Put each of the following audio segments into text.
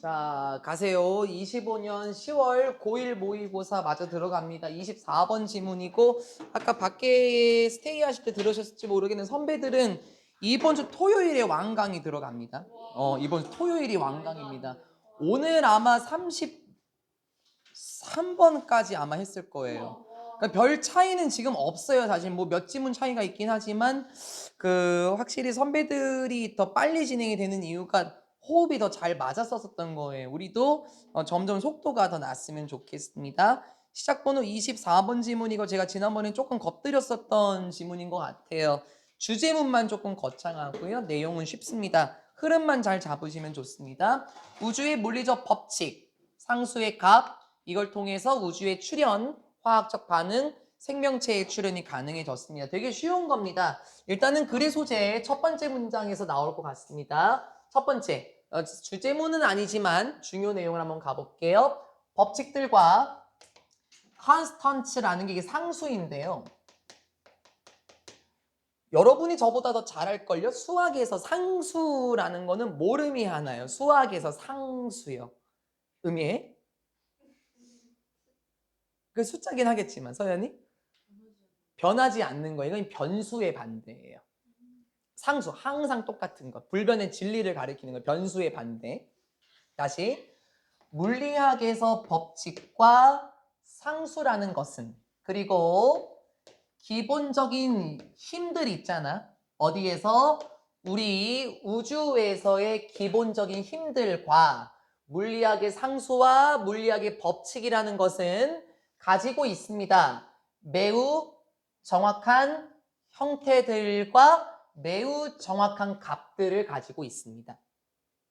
자, 가세요. 25년 10월 고1 모의고사 마저 들어갑니다. 24번 지문이고, 아까 밖에 스테이 하실 때 들으셨을지 모르겠는 선배들은 이번 주 토요일에 완강이 들어갑니다. 이번 주 토요일이 완강입니다. 오늘 아마 33번까지 아마 했을 거예요. 그러니까 별 차이는 지금 없어요. 사실 뭐 몇 지문 차이가 있긴 하지만 확실히 선배들이 더 빨리 진행이 되는 이유가 호흡이 더 잘 맞았었던 거예요. 우리도 점점 속도가 더 났으면 좋겠습니다. 시작 번호 24번 지문이고 제가 지난번에 조금 겁드렸었던 지문인 것 같아요. 주제문만 조금 거창하고요. 내용은 쉽습니다. 흐름만 잘 잡으시면 좋습니다. 우주의 물리적 법칙, 상수의 값, 이걸 통해서 우주의 출현, 화학적 반응, 생명체의 출현이 가능해졌습니다. 되게 쉬운 겁니다. 일단은 글의 소재 첫 번째 문장에서 나올 것 같습니다. 첫 번째, 주제문은 아니지만 중요 내용을 한번 가볼게요. 법칙들과 constants라는 게 이게 상수인데요. 여러분이 저보다 더 잘할걸요? 수학에서 상수라는 거는 뭘 의미하나요? 수학에서 상수요. 의미해? 그 숫자긴 하겠지만 서연이? 변하지 않는 거예요. 이건 변수의 반대예요. 상수, 항상 똑같은 것. 불변의 진리를 가리키는 거. 변수의 반대. 다시 물리학에서 법칙과 상수라는 것은 그리고 기본적인 힘들 있잖아. 어디에서? 우리 우주에서의 기본적인 힘들과 물리학의 상수와 물리학의 법칙이라는 것은 가지고 있습니다. 매우 정확한 형태들과 매우 정확한 값들을 가지고 있습니다.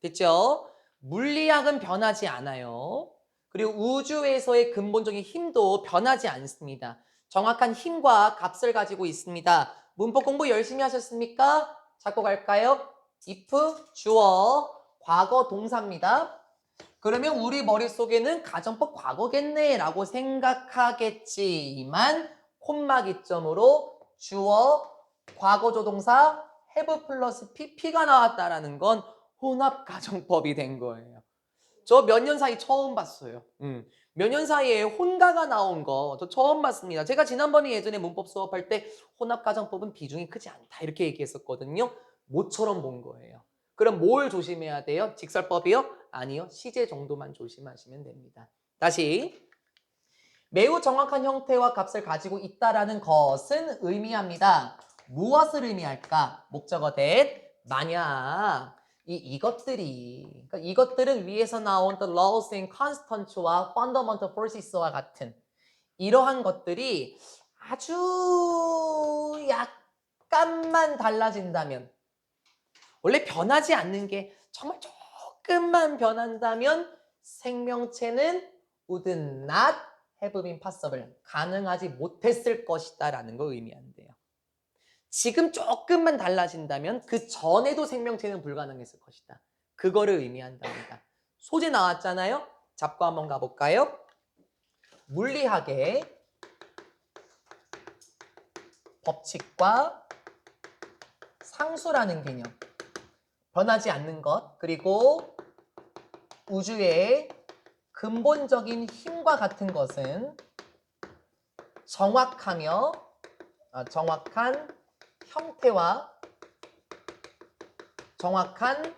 됐죠? 물리학은 변하지 않아요. 그리고 우주에서의 근본적인 힘도 변하지 않습니다. 정확한 힘과 값을 가지고 있습니다. 문법 공부 열심히 하셨습니까? 잡고 갈까요? if, 주어, 과거 동사입니다. 그러면 우리 머릿속에는 가정법 과거겠네 라고 생각하겠지만 콤마 기점으로 주어, 과거조동사, have 플러스 pp가 나왔다라는 건 혼합가정법이 된 거예요. 저 몇 년 사이 처음 봤어요. 몇 년 사이에 혼가가 나온 거 저 처음 봤습니다. 제가 지난번에 예전에 문법 수업할 때 혼합가정법은 비중이 크지 않다 이렇게 얘기했었거든요. 모처럼 본 거예요. 그럼 뭘 조심해야 돼요? 직설법이요? 아니요. 시제 정도만 조심하시면 됩니다. 다시 매우 정확한 형태와 값을 가지고 있다라는 것은 의미합니다. 무엇을 의미할까? 목적어 that 만약 그러니까 이것들은 위에서 나온 the laws and constants와 fundamental forces와 같은 이러한 것들이 아주 약간만 달라진다면 원래 변하지 않는 게 정말 조금만 변한다면 생명체는 would not have been possible. 가능하지 못했을 것이다 라는 걸 의미한대요. 지금 조금만 달라진다면 그 전에도 생명체는 불가능했을 것이다. 그거를 의미한답니다. 소재 나왔잖아요. 잡고 한번 가볼까요? 물리학의 법칙과 상수라는 개념. 변하지 않는 것, 그리고 우주의 근본적인 힘과 같은 것은 정확한 형태와 정확한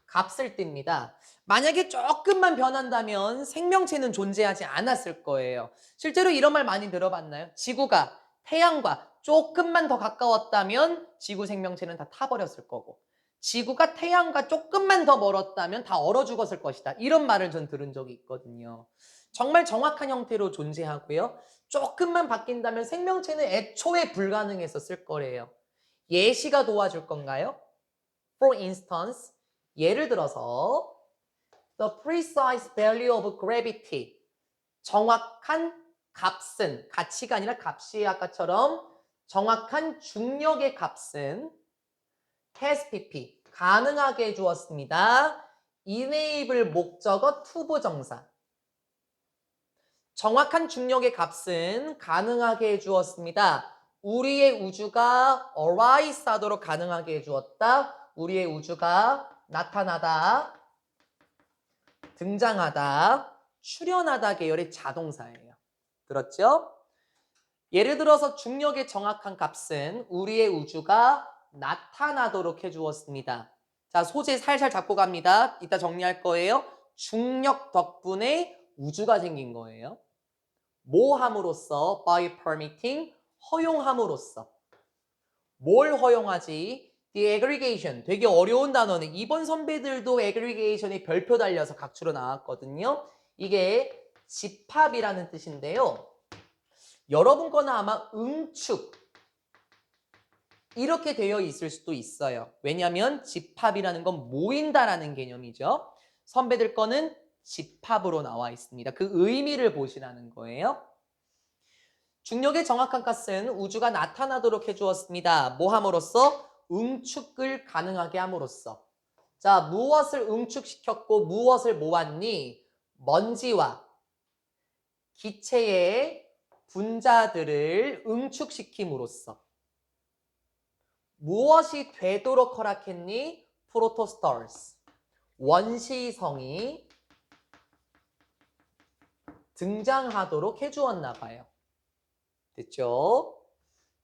값을 띱니다. 만약에 조금만 변한다면 생명체는 존재하지 않았을 거예요. 실제로 이런 말 많이 들어봤나요? 지구가 태양과 조금만 더 가까웠다면 지구 생명체는 다 타버렸을 거고 지구가 태양과 조금만 더 멀었다면 다 얼어 죽었을 것이다. 이런 말을 전 들은 적이 있거든요. 정말 정확한 형태로 존재하고요. 조금만 바뀐다면 생명체는 애초에 불가능했었을 거래요. 예시가 도와줄 건가요? For instance, 예를 들어서 the precise value of gravity, 정확한 값은, 가치가 아니라 값이 아까처럼 정확한 중력의 값은 has pp, 가능하게 해주었습니다. enable 목적어 투부정사. 정확한 중력의 값은 가능하게 해주었습니다. 우리의 우주가 arise 하도록 가능하게 해주었다. 우리의 우주가 나타나다. 등장하다, 출현하다 계열의 자동사예요. 들었죠? 예를 들어서 중력의 정확한 값은 우리의 우주가 나타나도록 해주었습니다. 자, 소재 살살 잡고 갑니다. 이따 정리할 거예요. 중력 덕분에 우주가 생긴 거예요. 뭐 함으로써? by permitting, 허용함으로써. 뭘 허용하지? The aggregation. 되게 어려운 단어는 이번 선배들도 aggregation이 별표 달려서 각주로 나왔거든요. 이게 집합이라는 뜻인데요. 여러분 거는 아마 응축 이렇게 되어 있을 수도 있어요. 왜냐하면 집합이라는 건 모인다라는 개념이죠. 선배들 거는 집합으로 나와 있습니다. 그 의미를 보시라는 거예요. 중력의 정확한 값은 우주가 나타나도록 해주었습니다. 뭐 함으로써? 응축을 가능하게 함으로써. 자, 무엇을 응축시켰고 무엇을 모았니? 먼지와 기체의 분자들을 응축시킴으로써. 무엇이 되도록 허락했니? 프로토스타스. 원시성이 등장하도록 해주었나 봐요. 됐죠?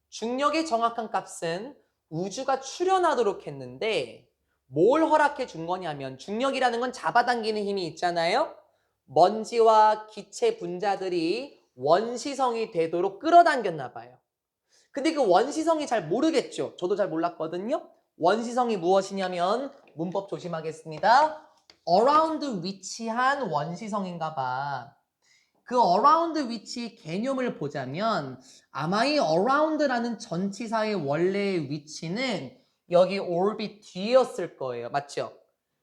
중력의 정확한 값은 우주가 출현하도록 했는데 뭘 허락해 준 거냐면 중력이라는 건 잡아당기는 힘이 있잖아요. 먼지와 기체 분자들이 원시성이 되도록 끌어당겼나 봐요. 근데 그 원시성이 잘 모르겠죠. 저도 잘 몰랐거든요. 원시성이 무엇이냐면 문법 조심하겠습니다. around 위치한 원시성인가 봐. 그 around 위치의 개념을 보자면 아마 이 around라는 전치사의 원래의 위치는 여기 orbit 뒤였을 거예요. 맞죠?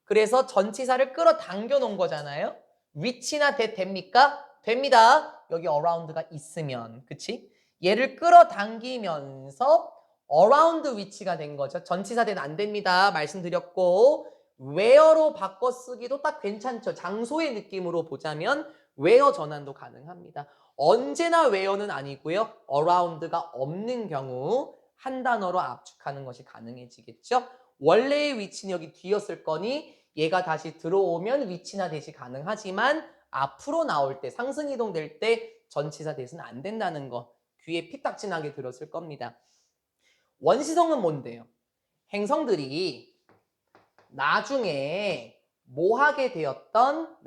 그래서 전치사를 끌어당겨 놓은 거잖아요. 위치나 됩니까? 됩니다. 여기 around가 있으면. 그치? 얘를 끌어당기면서 around 위치가 된 거죠. 전치사 대는 안 됩니다. 말씀드렸고 where로 바꿔 쓰기도 딱 괜찮죠. 장소의 느낌으로 보자면 where 전환도 가능합니다. 언제나 where는 아니고요. around가 없는 경우 한 단어로 압축하는 것이 가능해지겠죠. 원래의 위치는 여기 뒤였을 거니 얘가 다시 들어오면 위치나 대시 가능하지만 앞으로 나올 때 상승이동 될 때 전치사 대시는 안 된다는 거 귀에 피딱지나게 들었을 겁니다. 원시성은 뭔데요? 행성들이 나중에 뭐 하게 되었던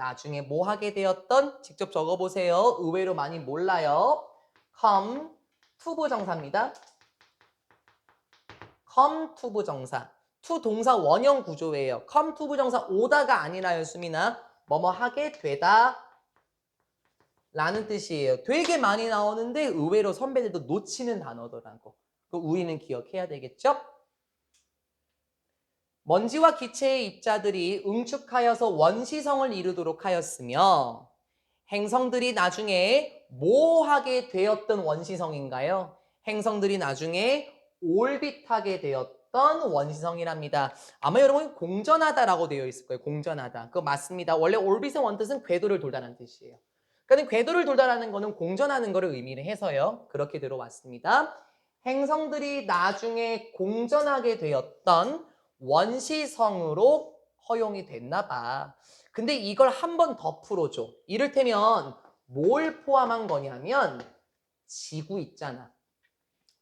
직접 적어보세요. 의외로 많이 몰라요. come to 부정사입니다. come to 부정사. to 동사 원형 구조예요. come to 부정사 오다가 아니라요, 수민아. 뭐뭐 하게 되다 라는 뜻이에요. 되게 많이 나오는데 의외로 선배들도 놓치는 단어더라고. 우리는 기억해야 되겠죠? 먼지와 기체의 입자들이 응축하여서 원시성을 이루도록 하였으며 행성들이 나중에 뭐 하게 되었던 원시성인가요? 행성들이 나중에 올빗하게 되었던 원시성이랍니다. 아마 여러분 공전하다라고 되어 있을 거예요. 공전하다. 그거 맞습니다. 원래 올빗의 원뜻은 궤도를 돌다라는 뜻이에요. 그러니까 궤도를 돌다라는 거는 공전하는 거를 의미를 해서요. 그렇게 들어왔습니다. 행성들이 나중에 공전하게 되었던 원시성으로 허용이 됐나 봐. 근데 이걸 한 번 더 풀어줘. 이를테면 뭘 포함한 거냐면 지구 있잖아.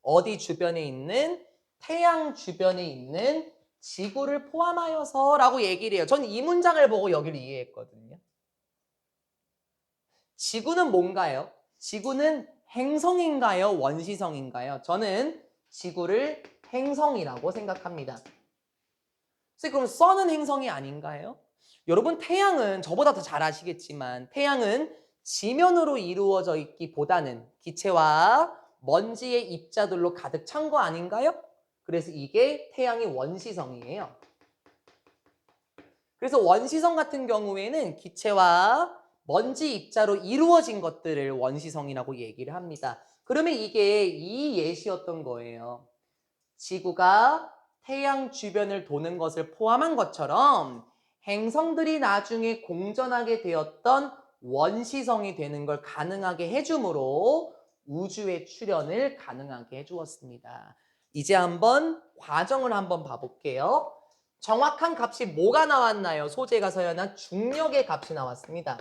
어디 주변에 있는 태양 주변에 있는 지구를 포함하여서 라고 얘기를 해요. 전 이 문장을 보고 여기를 이해했거든요. 지구는 뭔가요? 지구는 행성인가요? 원시성인가요? 저는 지구를 행성이라고 생각합니다. 그럼 선은 행성이 아닌가요? 여러분 태양은 저보다 더 잘 아시겠지만 태양은 지면으로 이루어져 있기보다는 기체와 먼지의 입자들로 가득 찬 거 아닌가요? 그래서 이게 태양의 원시성이에요. 그래서 원시성 같은 경우에는 기체와 먼지 입자로 이루어진 것들을 원시성이라고 얘기를 합니다. 그러면 이게 이 예시였던 거예요. 지구가 태양 주변을 도는 것을 포함한 것처럼 행성들이 나중에 공전하게 되었던 원시성이 되는 걸 가능하게 해주므로 우주의 출현을 가능하게 해주었습니다. 이제 한번 과정을 한번 봐볼게요. 정확한 값이 뭐가 나왔나요? 소재가 서연아 중력의 값이 나왔습니다.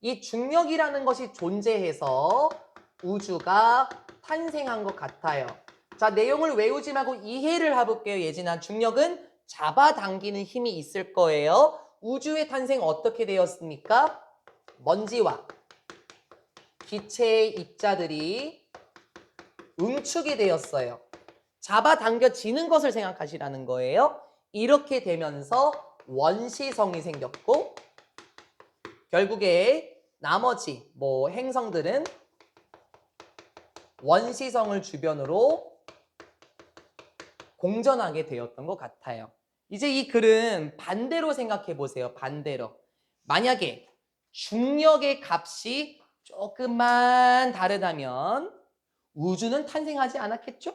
이 중력이라는 것이 존재해서 우주가 탄생한 것 같아요. 자, 내용을 외우지 말고 이해를 해볼게요. 예진아, 중력은 잡아당기는 힘이 있을 거예요. 우주의 탄생 어떻게 되었습니까? 먼지와 기체의 입자들이 응축이 되었어요. 잡아당겨지는 것을 생각하시라는 거예요. 이렇게 되면서 원시성이 생겼고 결국에 나머지 행성들은 원시성을 주변으로 공전하게 되었던 것 같아요. 이제 이 글은 반대로 생각해 보세요. 반대로. 만약에 중력의 값이 조금만 다르다면 우주는 탄생하지 않았겠죠?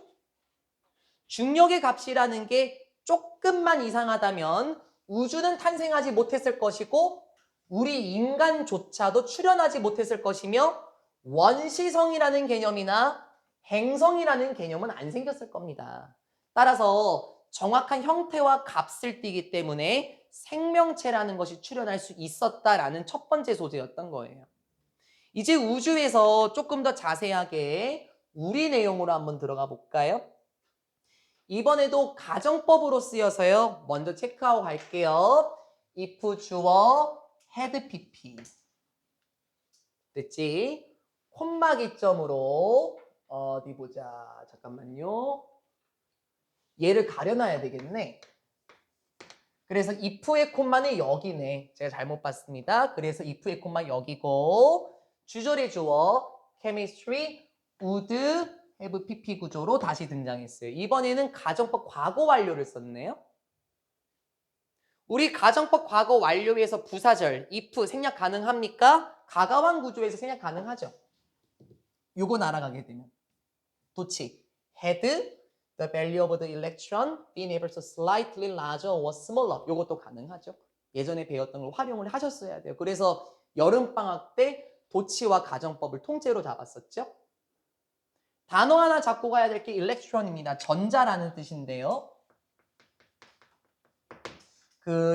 중력의 값이라는 게 조금만 이상하다면 우주는 탄생하지 못했을 것이고 우리 인간조차도 출현하지 못했을 것이며 원시성이라는 개념이나 행성이라는 개념은 안 생겼을 겁니다. 따라서 정확한 형태와 값을 띠기 때문에 생명체라는 것이 출현할 수 있었다라는 첫 번째 소재였던 거예요. 이제 우주에서 조금 더 자세하게 우리 내용으로 한번 들어가 볼까요? 이번에도 가정법으로 쓰여서요. 먼저 체크하고 갈게요. if 주어 had pp 됐지? 콤마 기점으로 어디 보자. 잠깐만요. 얘를 가려놔야 되겠네. 그래서 if의 콤마는 여기네. 제가 잘못 봤습니다. 그래서 if의 콤마 여기고 주절의 주어 chemistry would have pp 구조로 다시 등장했어요. 이번에는 가정법 과거 완료를 썼네요. 우리 가정법 과거 완료에서 부사절 if 생략 가능합니까? 가가왕 구조에서 생략 가능하죠. 요거 날아가게 되면 도치 had the value of the electron being able to slightly larger or smaller 요것도 가능하죠. 예전에 배웠던 걸 활용을 하셨어야 돼요. 그래서 여름방학 때 도치와 가정법을 통째로 잡았었죠. 단어 하나 잡고 가야 될 게 electron입니다. 전자라는 뜻인데요.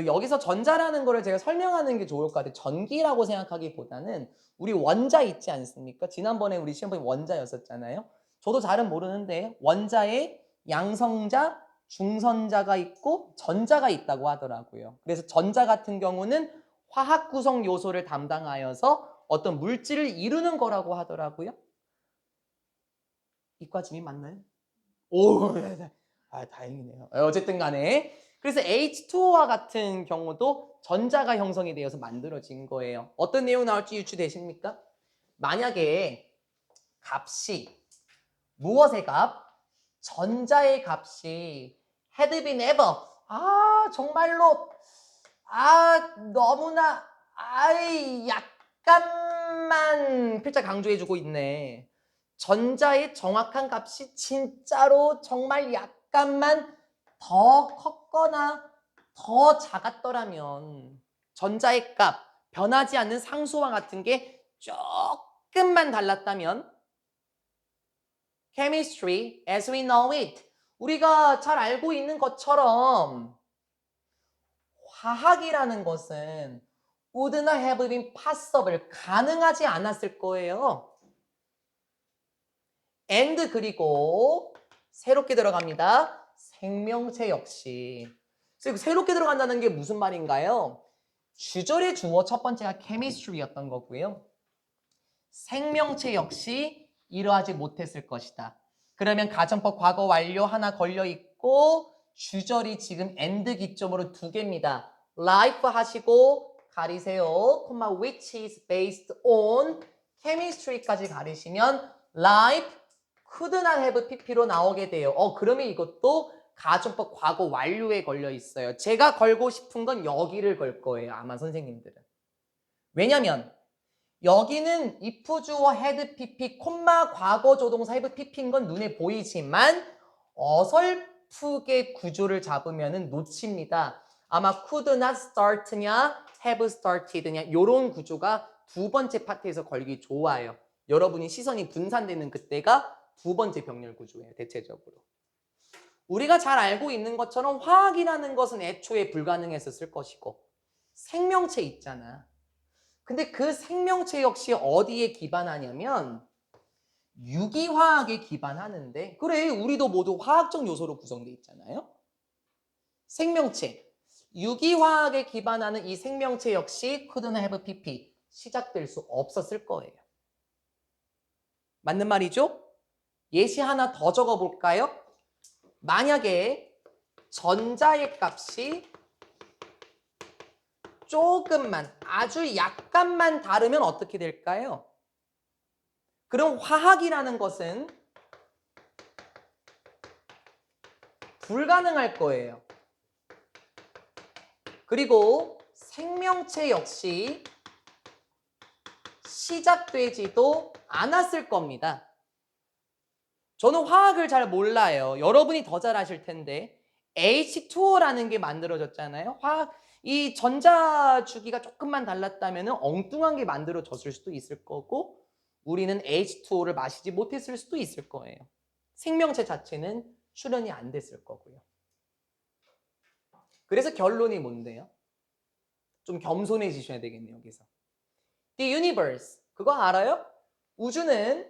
여기서 전자라는 거를 제가 설명하는 게 좋을 것 같아요. 전기라고 생각하기보다는 우리 원자 있지 않습니까? 지난번에 우리 시험번이 원자였었잖아요. 저도 잘은 모르는데 원자에 양성자, 중선자가 있고 전자가 있다고 하더라고요. 그래서 전자 같은 경우는 화학 구성 요소를 담당하여서 어떤 물질을 이루는 거라고 하더라고요. 이과짐이 맞나요? 오, 다행이네요. 어쨌든 간에 그래서 H2O와 같은 경우도 전자가 형성이 되어서 만들어진 거예요. 어떤 내용 나올지 유추되십니까? 만약에 값이 무엇의 값? 전자의 값이 had been ever 정말로 너무나 약간만 필자 강조해주고 있네. 전자의 정확한 값이 진짜로 정말 약간만 더 컸거나 더 작았더라면 전자의 값, 변하지 않는 상수와 같은 게 조금만 달랐다면 chemistry as we know it 우리가 잘 알고 있는 것처럼 화학이라는 것은 would not have been possible 가능하지 않았을 거예요. and 그리고 새롭게 들어갑니다. 생명체 역시. 새롭게 들어간다는 게 무슨 말인가요? 주절의 주어 첫 번째가 chemistry였던 거고요. 생명체 역시 이러하지 못했을 것이다. 그러면 가정법 과거 완료 하나 걸려 있고 주절이 지금 and 기점으로 두 개입니다. life 하시고 가리세요. which is based on chemistry까지 가리시면 life could not have pp로 나오게 돼요. 그러면 이것도 가정법 과거 완료에 걸려 있어요. 제가 걸고 싶은 건 여기를 걸 거예요. 아마 선생님들은. 왜냐면 여기는 if 주어 had pp, 과거 조동사 have pp인 건 눈에 보이지만 어설프게 구조를 잡으면 놓칩니다. 아마 could not start냐, have started냐 이런 구조가 두 번째 파트에서 걸기 좋아요. 여러분이 시선이 분산되는 그때가 두 번째 병렬 구조예요. 대체적으로. 우리가 잘 알고 있는 것처럼 화학이라는 것은 애초에 불가능했었을 것이고 생명체 있잖아. 근데 그 생명체 역시 어디에 기반하냐면 유기화학에 기반하는데 그래 우리도 모두 화학적 요소로 구성되어 있잖아요. 생명체. 유기화학에 기반하는 이 생명체 역시 couldn't have PP 시작될 수 없었을 거예요. 맞는 말이죠? 예시 하나 더 적어볼까요? 만약에 전자의 값이 조금만 아주 약간만 다르면 어떻게 될까요? 그럼 화학이라는 것은 불가능할 거예요. 그리고 생명체 역시 시작되지도 않았을 겁니다. 저는 화학을 잘 몰라요. 여러분이 더 잘 아실 텐데 H2O라는 게 만들어졌잖아요. 이 전자 주기가 조금만 달랐다면 엉뚱한 게 만들어졌을 수도 있을 거고 우리는 H2O를 마시지 못했을 수도 있을 거예요. 생명체 자체는 출현이 안 됐을 거고요. 그래서 결론이 뭔데요? 좀 겸손해지셔야 되겠네요, 여기서. The universe, 그거 알아요? 우주는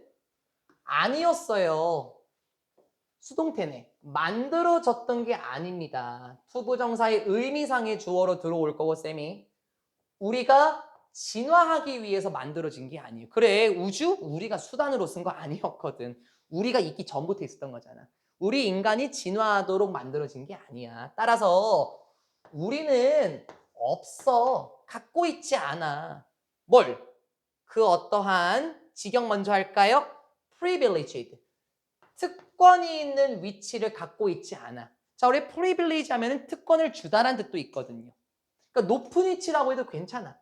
아니었어요. 수동태네. 만들어졌던 게 아닙니다. 투부정사의 의미상의 주어로 들어올 거고 쌤이. 우리가 진화하기 위해서 만들어진 게 아니에요. 그래 우주? 우리가 수단으로 쓴 거 아니었거든. 우리가 있기 전부터 있었던 거잖아. 우리 인간이 진화하도록 만들어진 게 아니야. 따라서 우리는 없어. 갖고 있지 않아. 뭘? 그 어떠한 직역 먼저 할까요? privileged. 특권이 있는 위치를 갖고 있지 않아. 자, 우리 privilege 하면 특권을 주다라는 뜻도 있거든요. 그러니까 높은 위치라고 해도 괜찮아.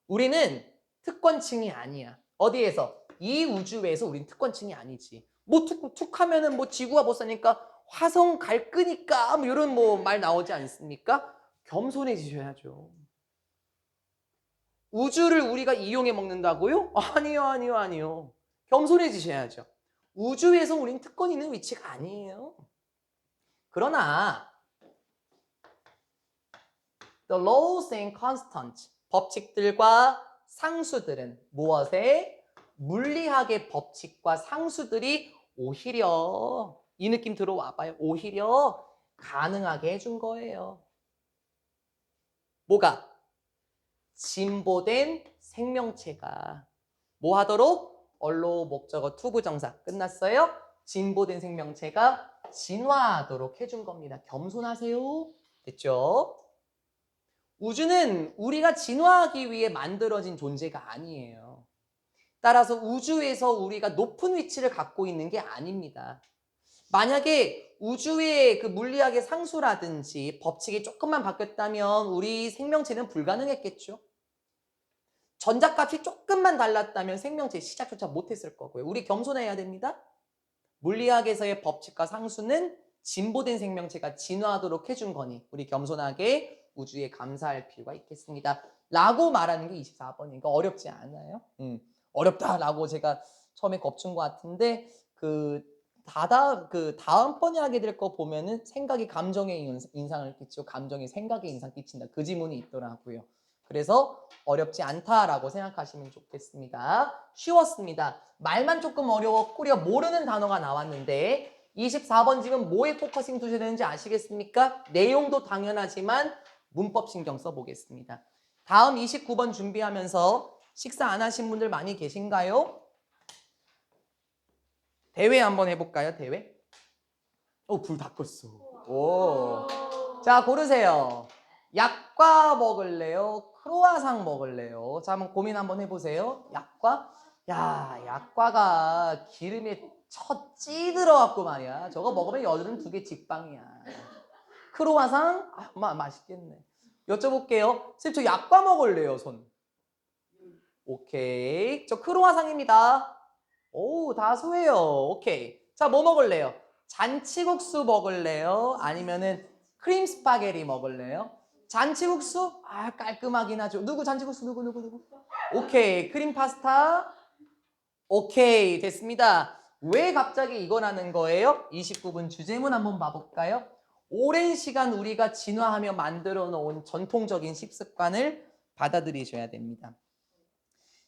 우리는 특권층이 아니야. 어디에서? 이 우주에서 우린 특권층이 아니지. 뭐 툭 하면은 뭐 지구가 못 사니까 화성 갈 거니까 뭐 이런 뭐 말 나오지 않습니까? 겸손해지셔야죠. 우주를 우리가 이용해 먹는다고요? 아니요, 아니요, 아니요. 겸손해지셔야죠. 우주에서 우린 특권 있는 위치가 아니에요. 그러나 the laws and constants, 법칙들과 상수들은 무엇에? 물리학의 법칙과 상수들이 오히려 이 느낌 들어와봐요. 오히려 가능하게 해준 거예요. 뭐가? 진보된 생명체가 뭐 하도록? 언로 목적어 투부정사 끝났어요? 진보된 생명체가 진화하도록 해준 겁니다. 겸손하세요. 됐죠? 우주는 우리가 진화하기 위해 만들어진 존재가 아니에요. 따라서 우주에서 우리가 높은 위치를 갖고 있는 게 아닙니다. 만약에 우주의 그 물리학의 상수라든지 법칙이 조금만 바뀌었다면 우리 생명체는 불가능했겠죠. 전자값이 조금만 달랐다면 생명체 시작조차 못했을 거고요. 우리 겸손해야 됩니다. 물리학에서의 법칙과 상수는 진보된 생명체가 진화하도록 해준 거니 우리 겸손하게 우주에 감사할 필요가 있겠습니다. 라고 말하는 게 24번이니까 어렵지 않아요. 어렵다라고 제가 처음에 겁준 것 같은데 다음번에 하게 될 거 보면은 생각이 감정에 인상을 끼치고 감정이 생각에 인상 끼친다. 그 지문이 있더라고요. 그래서 어렵지 않다라고 생각하시면 좋겠습니다. 쉬웠습니다. 말만 조금 어려웠고요. 모르는 단어가 나왔는데 24번 지금 뭐에 포커싱 두셔야 되는지 아시겠습니까? 내용도 당연하지만 문법 신경 써보겠습니다. 다음 29번 준비하면서 식사 안 하신 분들 많이 계신가요? 대회 한번 해볼까요? 대회? 불 다 껐어. 오. 자, 고르세요. 약과 먹을래요? 크로아상 먹을래요? 자, 한번 고민 한번 해보세요. 약과? 야, 약과가 기름에 찌들어갖고 말이야. 저거 먹으면 여드름 2개 직방이야. 크로아상? 맛있겠네. 여쭤볼게요. 선생님, 저 약과 먹을래요, 손. 오케이. 저 크로아상입니다. 오, 다수예요. 오케이. 자, 뭐 먹을래요? 잔치국수 먹을래요? 아니면은 크림 스파게티 먹을래요? 잔치국수? 깔끔하긴 하죠. 누구 잔치국수? 누구? 오케이. 크림 파스타? 오케이. 됐습니다. 왜 갑자기 이거라는 거예요? 29분 주제문 한번 봐볼까요? 오랜 시간 우리가 진화하며 만들어 놓은 전통적인 식습관을 받아들이셔야 됩니다.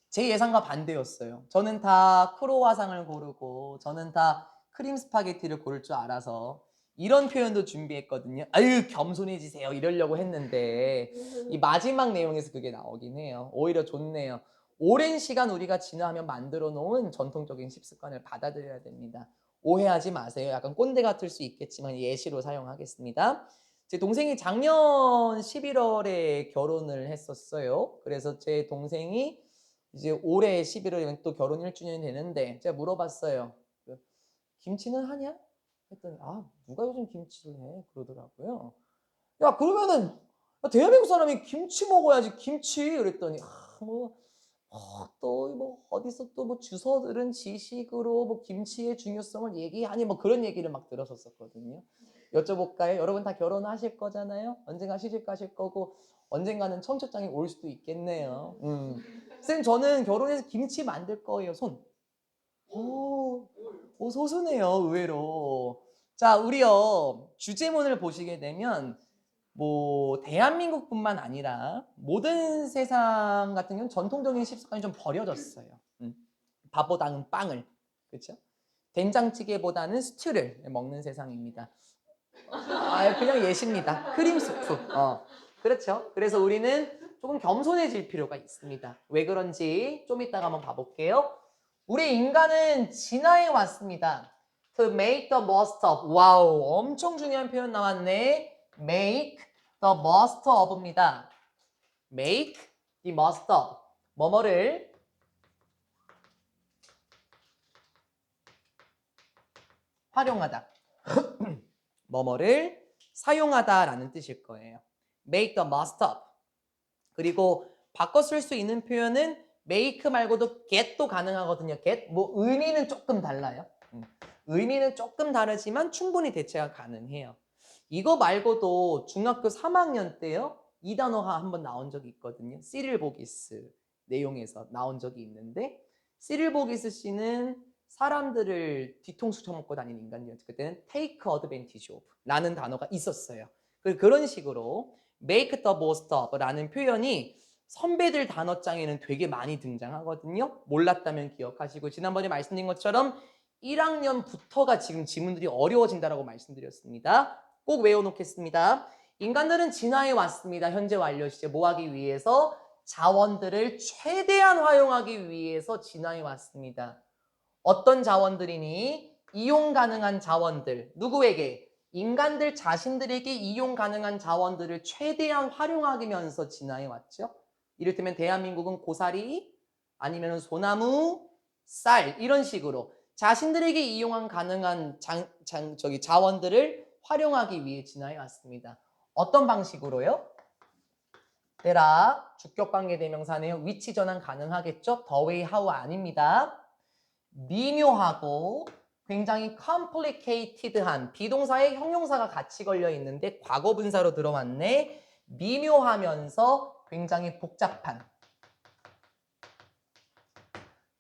제 예상과 반대였어요. 저는 다 크로와상을 고르고 저는 다 크림 스파게티를 고를 줄 알아서 이런 표현도 준비했거든요. 아유 겸손해지세요 이러려고 했는데 이 마지막 내용에서 그게 나오긴 해요. 오히려 좋네요. 오랜 시간 우리가 진화하며 만들어 놓은 전통적인 식습관을 받아들여야 됩니다. 오해하지 마세요. 약간 꼰대 같을 수 있겠지만 예시로 사용하겠습니다. 제 동생이 작년 11월에 결혼을 했었어요. 그래서 제 동생이 이제 올해 11월이면 또 결혼 1주년이 되는데 제가 물어봤어요. 김치는 하냐? 했더니 누가 요즘 김치를 해? 그러더라고요. 야 그러면은 대한민국 사람이 김치 먹어야지 김치 그랬더니 또 뭐 어디서 또 뭐 주워 들은 지식으로 뭐 김치의 중요성을 얘기하니 뭐 그런 얘기를 막 들었었거든요. 여쭤볼까요? 여러분 다 결혼하실 거잖아요. 언젠가 시집 가실 거고 언젠가는 청첩장이 올 수도 있겠네요. 쌤 저는 결혼해서 김치 만들 거예요. 손. 소수네요. 의외로. 자 우리요 주제문을 보시게 되면 뭐 대한민국뿐만 아니라 모든 세상 같은 경우는 전통적인 식습관이 좀 버려졌어요. 밥보다는 빵을, 그렇죠? 된장찌개보다는 스튜를 먹는 세상입니다. 그냥 예시입니다. 크림 스프. 그렇죠. 그래서 우리는 조금 겸손해질 필요가 있습니다. 왜 그런지 좀 이따가 한번 봐볼게요. 우리 인간은 진화해 왔습니다. To make the most of. 와우, 엄청 중요한 표현 나왔네. Make the most of입니다. Make the most of. 뭐뭐를 활용하다. 뭐뭐를 사용하다라는 뜻일 거예요. Make the most of. 그리고 바꿔 쓸 수 있는 표현은 make 말고도 get도 가능하거든요. get. 뭐 의미는 조금 달라요. 의미는 조금 다르지만 충분히 대체가 가능해요. 이거 말고도 중학교 3학년 때요. 이 단어가 한번 나온 적이 있거든요. 시릴보기스 내용에서 나온 적이 있는데 시릴보기스 씨는 사람들을 뒤통수 쳐먹고 다니는 인간이었죠. 그때는 take advantage of 라는 단어가 있었어요. 그런 식으로 make the most of 라는 표현이 선배들 단어장에는 되게 많이 등장하거든요. 몰랐다면 기억하시고 지난번에 말씀드린 것처럼 1학년부터가 지금 지문들이 어려워진다라고 말씀드렸습니다. 꼭 외워놓겠습니다. 인간들은 진화해 왔습니다. 현재 완료 시제 뭐 하기 위해서? 자원들을 최대한 활용하기 위해서 진화해 왔습니다. 어떤 자원들이니? 이용 가능한 자원들. 누구에게? 인간들 자신들에게 이용 가능한 자원들을 최대한 활용하면서 진화해 왔죠. 이를테면 대한민국은 고사리 아니면 소나무, 쌀 이런 식으로 자신들에게 이용 가능한 자원들을 활용하기 위해 진화해 왔습니다. 어떤 방식으로요? 때라 주격관계 대명사네요. 위치 전환 가능하겠죠? the way, how 아닙니다. 미묘하고 굉장히 complicated한 비동사에 형용사가 같이 걸려 있는데 과거 분사로 들어왔네. 미묘하면서 굉장히 복잡한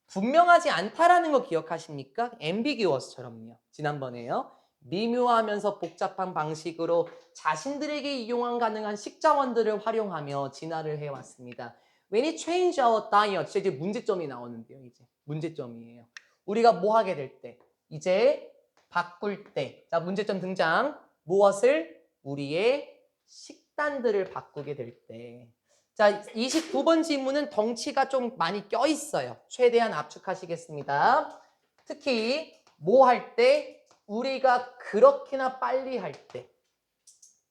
분명하지 않다라는 거 기억하십니까? ambiguous처럼요. 지난번에요. 미묘하면서 복잡한 방식으로 자신들에게 이용 가능한 식자원들을 활용하며 진화를 해왔습니다. When it change our diet, 이제 문제점이 나오는데요. 이제 문제점이에요. 우리가 뭐 하게 될 때? 이제 바꿀 때. 자, 문제점 등장. 무엇을? 우리의 식단들을 바꾸게 될 때. 자, 29번 질문은 덩치가 좀 많이 껴있어요. 최대한 압축하시겠습니다. 특히 뭐 할 때? 우리가 그렇게나 빨리 할 때.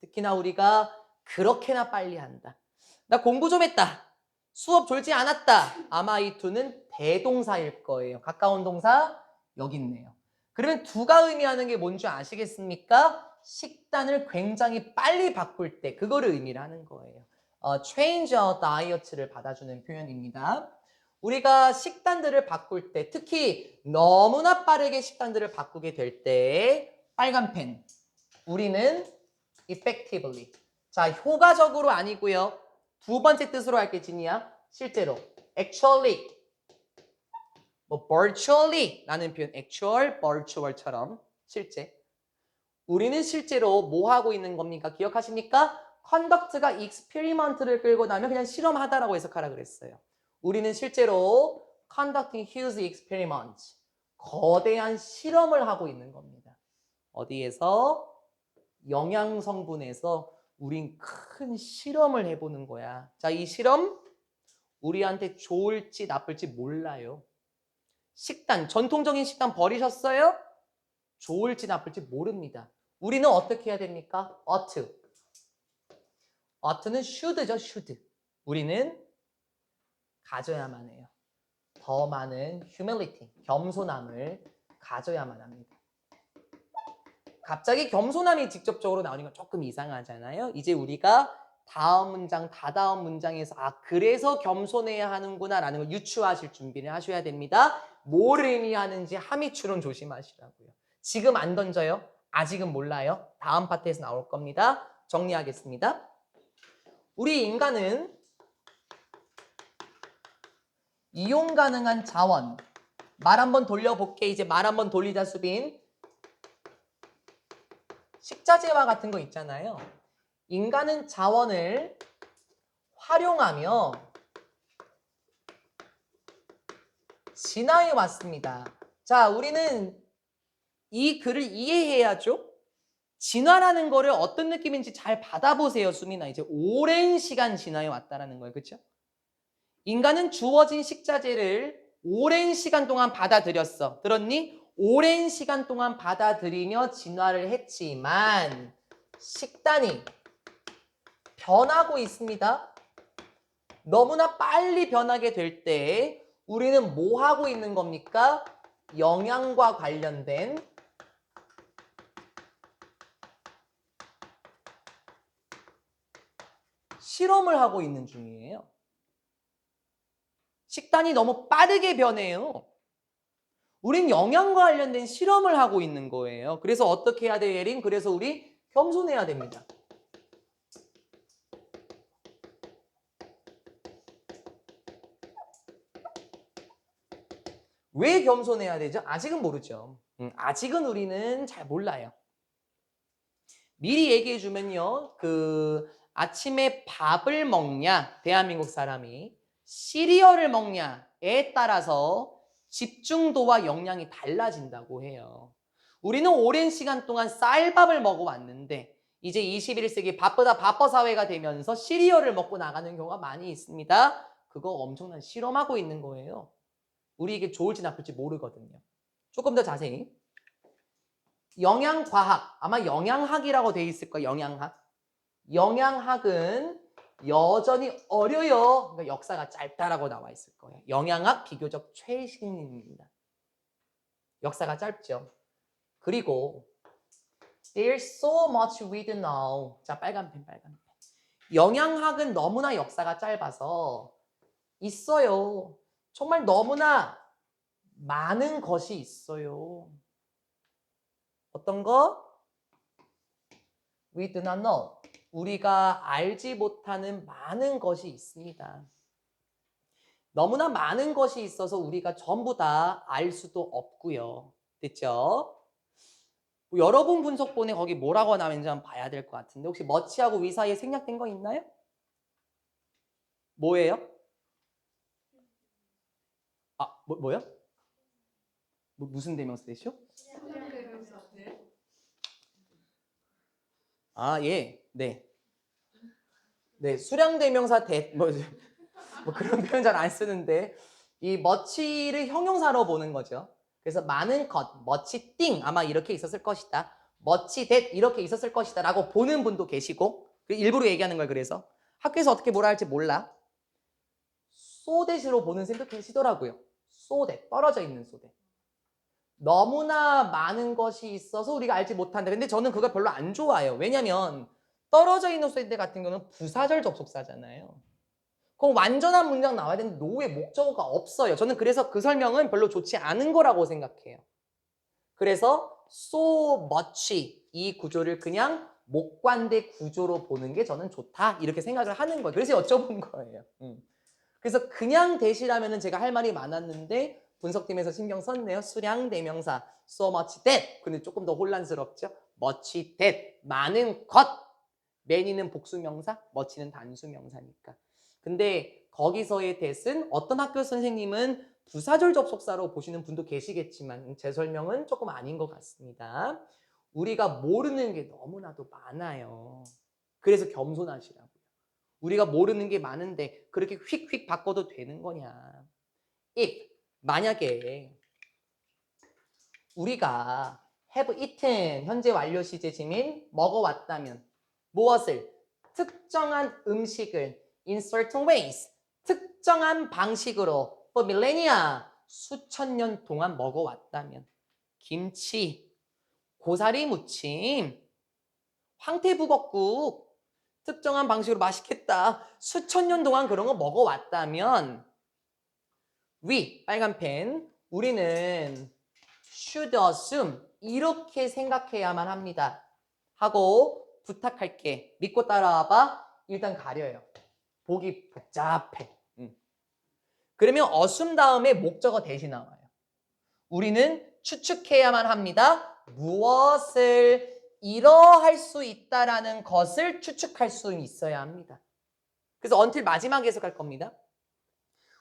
특히나 우리가 그렇게나 빨리 한다. 나 공부 좀 했다. 수업 졸지 않았다. 아마 이 두는 대동사일 거예요. 가까운 동사 여기 있네요. 그러면 두가 의미하는 게 뭔지 아시겠습니까? 식단을 굉장히 빨리 바꿀 때 그거를 의미를 하는 거예요. change our diet를 받아주는 표현입니다. 우리가 식단들을 바꿀 때 특히 너무나 빠르게 식단들을 바꾸게 될 때 빨간 펜 우리는 effectively 자 효과적으로 아니고요. 두 번째 뜻으로 할게 진이야. 실제로 actually 뭐 virtually 라는 표현, actual, virtual처럼 실제. 우리는 실제로 뭐 하고 있는 겁니까? 기억하십니까? conduct가 experiment를 끌고 나면 그냥 실험하다라고 해석하라 그랬어요. 우리는 실제로 conducting huge experiments, 거대한 실험을 하고 있는 겁니다. 어디에서? 영양 성분에서 우린 큰 실험을 해보는 거야. 자, 이 실험 우리한테 좋을지 나쁠지 몰라요. 식단, 전통적인 식단 버리셨어요? 좋을지 나쁠지 모릅니다. 우리는 어떻게 해야 됩니까? ought. ought는 should죠, should. 우리는 가져야만 해요. 더 많은 humility, 겸손함을 가져야만 합니다. 갑자기 겸손함이 직접적으로 나오니까 조금 이상하잖아요. 이제 우리가 다음 문장, 다다음 문장에서 그래서 겸손해야 하는구나 라는 걸 유추하실 준비를 하셔야 됩니다. 뭘 의미하는지 함의 추론 조심하시라고요. 지금 안 던져요. 아직은 몰라요. 다음 파트에서 나올 겁니다. 정리하겠습니다. 우리 인간은 이용 가능한 자원. 말 한번 돌려볼게. 이제 말 한번 돌리자 수빈. 식자재와 같은 거 있잖아요. 인간은 자원을 활용하며 진화해 왔습니다. 자, 우리는 이 글을 이해해야죠. 진화라는 거를 어떤 느낌인지 잘 받아보세요, 수민아. 이제 오랜 시간 진화해 왔다라는 거예요. 그렇죠? 인간은 주어진 식자재를 오랜 시간 동안 받아들였어. 들었니? 오랜 시간 동안 받아들이며 진화를 했지만 식단이 변하고 있습니다. 너무나 빨리 변하게 될 때 우리는 뭐 하고 있는 겁니까? 영양과 관련된 실험을 하고 있는 중이에요. 식단이 너무 빠르게 변해요. 우린 영양과 관련된 실험을 하고 있는 거예요. 그래서 어떻게 해야 돼요, 예린? 그래서 우리 겸손해야 됩니다. 왜 겸손해야 되죠? 아직은 모르죠. 아직은 우리는 잘 몰라요. 미리 얘기해 주면요. 아침에 밥을 먹냐, 대한민국 사람이 시리얼을 먹냐에 따라서 집중도와 영양이 달라진다고 해요. 우리는 오랜 시간 동안 쌀밥을 먹어왔는데 이제 21세기 바빠 사회가 되면서 시리얼을 먹고 나가는 경우가 많이 있습니다. 그거 엄청난 실험하고 있는 거예요. 우리 이게 좋을지 나쁠지 모르거든요. 조금 더 자세히. 영양과학, 아마 영양학이라고 돼 있을 거예요. 영양학. 영양학은 여전히 어려요. 그러니까 역사가 짧다라고 나와 있을 거예요. 영양학 비교적 최신입니다. 역사가 짧죠. 그리고 There's so much we don't know. 자, 빨간 펜. 영양학은 너무나 역사가 짧아서 있어요. 정말 너무나 많은 것이 있어요. 어떤 거? We do not know. 우리가 알지 못하는 많은 것이 있습니다. 너무나 많은 것이 있어서 우리가 전부 다 알 수도 없고요. 됐죠? 여러분 분석본에 거기 뭐라고 나왔는지 한번 봐야 될 것 같은데 혹시 머치하고 위 사이에 생략된 거 있나요? 뭐예요? 뭐요? 무슨 대명사 되시죠? 예. 네. 네, 수량 대명사 뭐 그런 표현 잘 안 쓰는데 이 much를 형용사로 보는 거죠. 그래서 많은 것, much thing 아마 이렇게 있었을 것이다. much that 이렇게 있었을 것이다 라고 보는 분도 계시고 일부러 얘기하는 걸 그래서 학교에서 어떻게 뭐라 할지 몰라. so that으로 보는 쌤도 계시더라고요. so that, 떨어져 있는 so that. 너무나 많은 것이 있어서 우리가 알지 못한다. 근데 저는 그걸 별로 안 좋아해요. 왜냐면 떨어져 있는 소대 같은 경우는 부사절 접속사잖아요. 그럼 완전한 문장 나와야 되는데 노의 목적어가 없어요. 저는 그래서 그 설명은 별로 좋지 않은 거라고 생각해요. 그래서 so much 이 구조를 그냥 목관대 구조로 보는 게 저는 좋다 이렇게 생각을 하는 거예요. 그래서 여쭤본 거예요. 그래서 그냥 대시라면은 제가 할 말이 많았는데 분석팀에서 신경 썼네요. 수량 대명사 so much that. 근데 조금 더 혼란스럽죠. much that. 많은 것. many는 복수명사, much는 단수명사니까. 근데 거기서의 that은 어떤 학교 선생님은 부사절 접속사로 보시는 분도 계시겠지만 제 설명은 조금 아닌 것 같습니다. 우리가 모르는 게 너무나도 많아요. 그래서 겸손하시라고요. 우리가 모르는 게 많은데 그렇게 휙휙 바꿔도 되는 거냐. if 만약에 우리가 have eaten 현재 완료 시제 지민 먹어왔다면 무엇을? 특정한 음식을 in certain ways 특정한 방식으로 for millennia 수천 년 동안 먹어왔다면 김치, 고사리 무침, 황태북엇국 특정한 방식으로 맛있겠다. 수천 년 동안 그런 거 먹어왔다면 we 빨간 펜 우리는 should assume 이렇게 생각해야만 합니다. 하고 부탁할게. 믿고 따라와봐. 일단 가려요. 보기 복잡해. 그러면 assume 다음에 목적어 대신 나와요. 우리는 추측해야만 합니다. 무엇을 이러할 수 있다라는 것을 추측할 수 있어야 합니다. 그래서 until 마지막에 해석할 겁니다.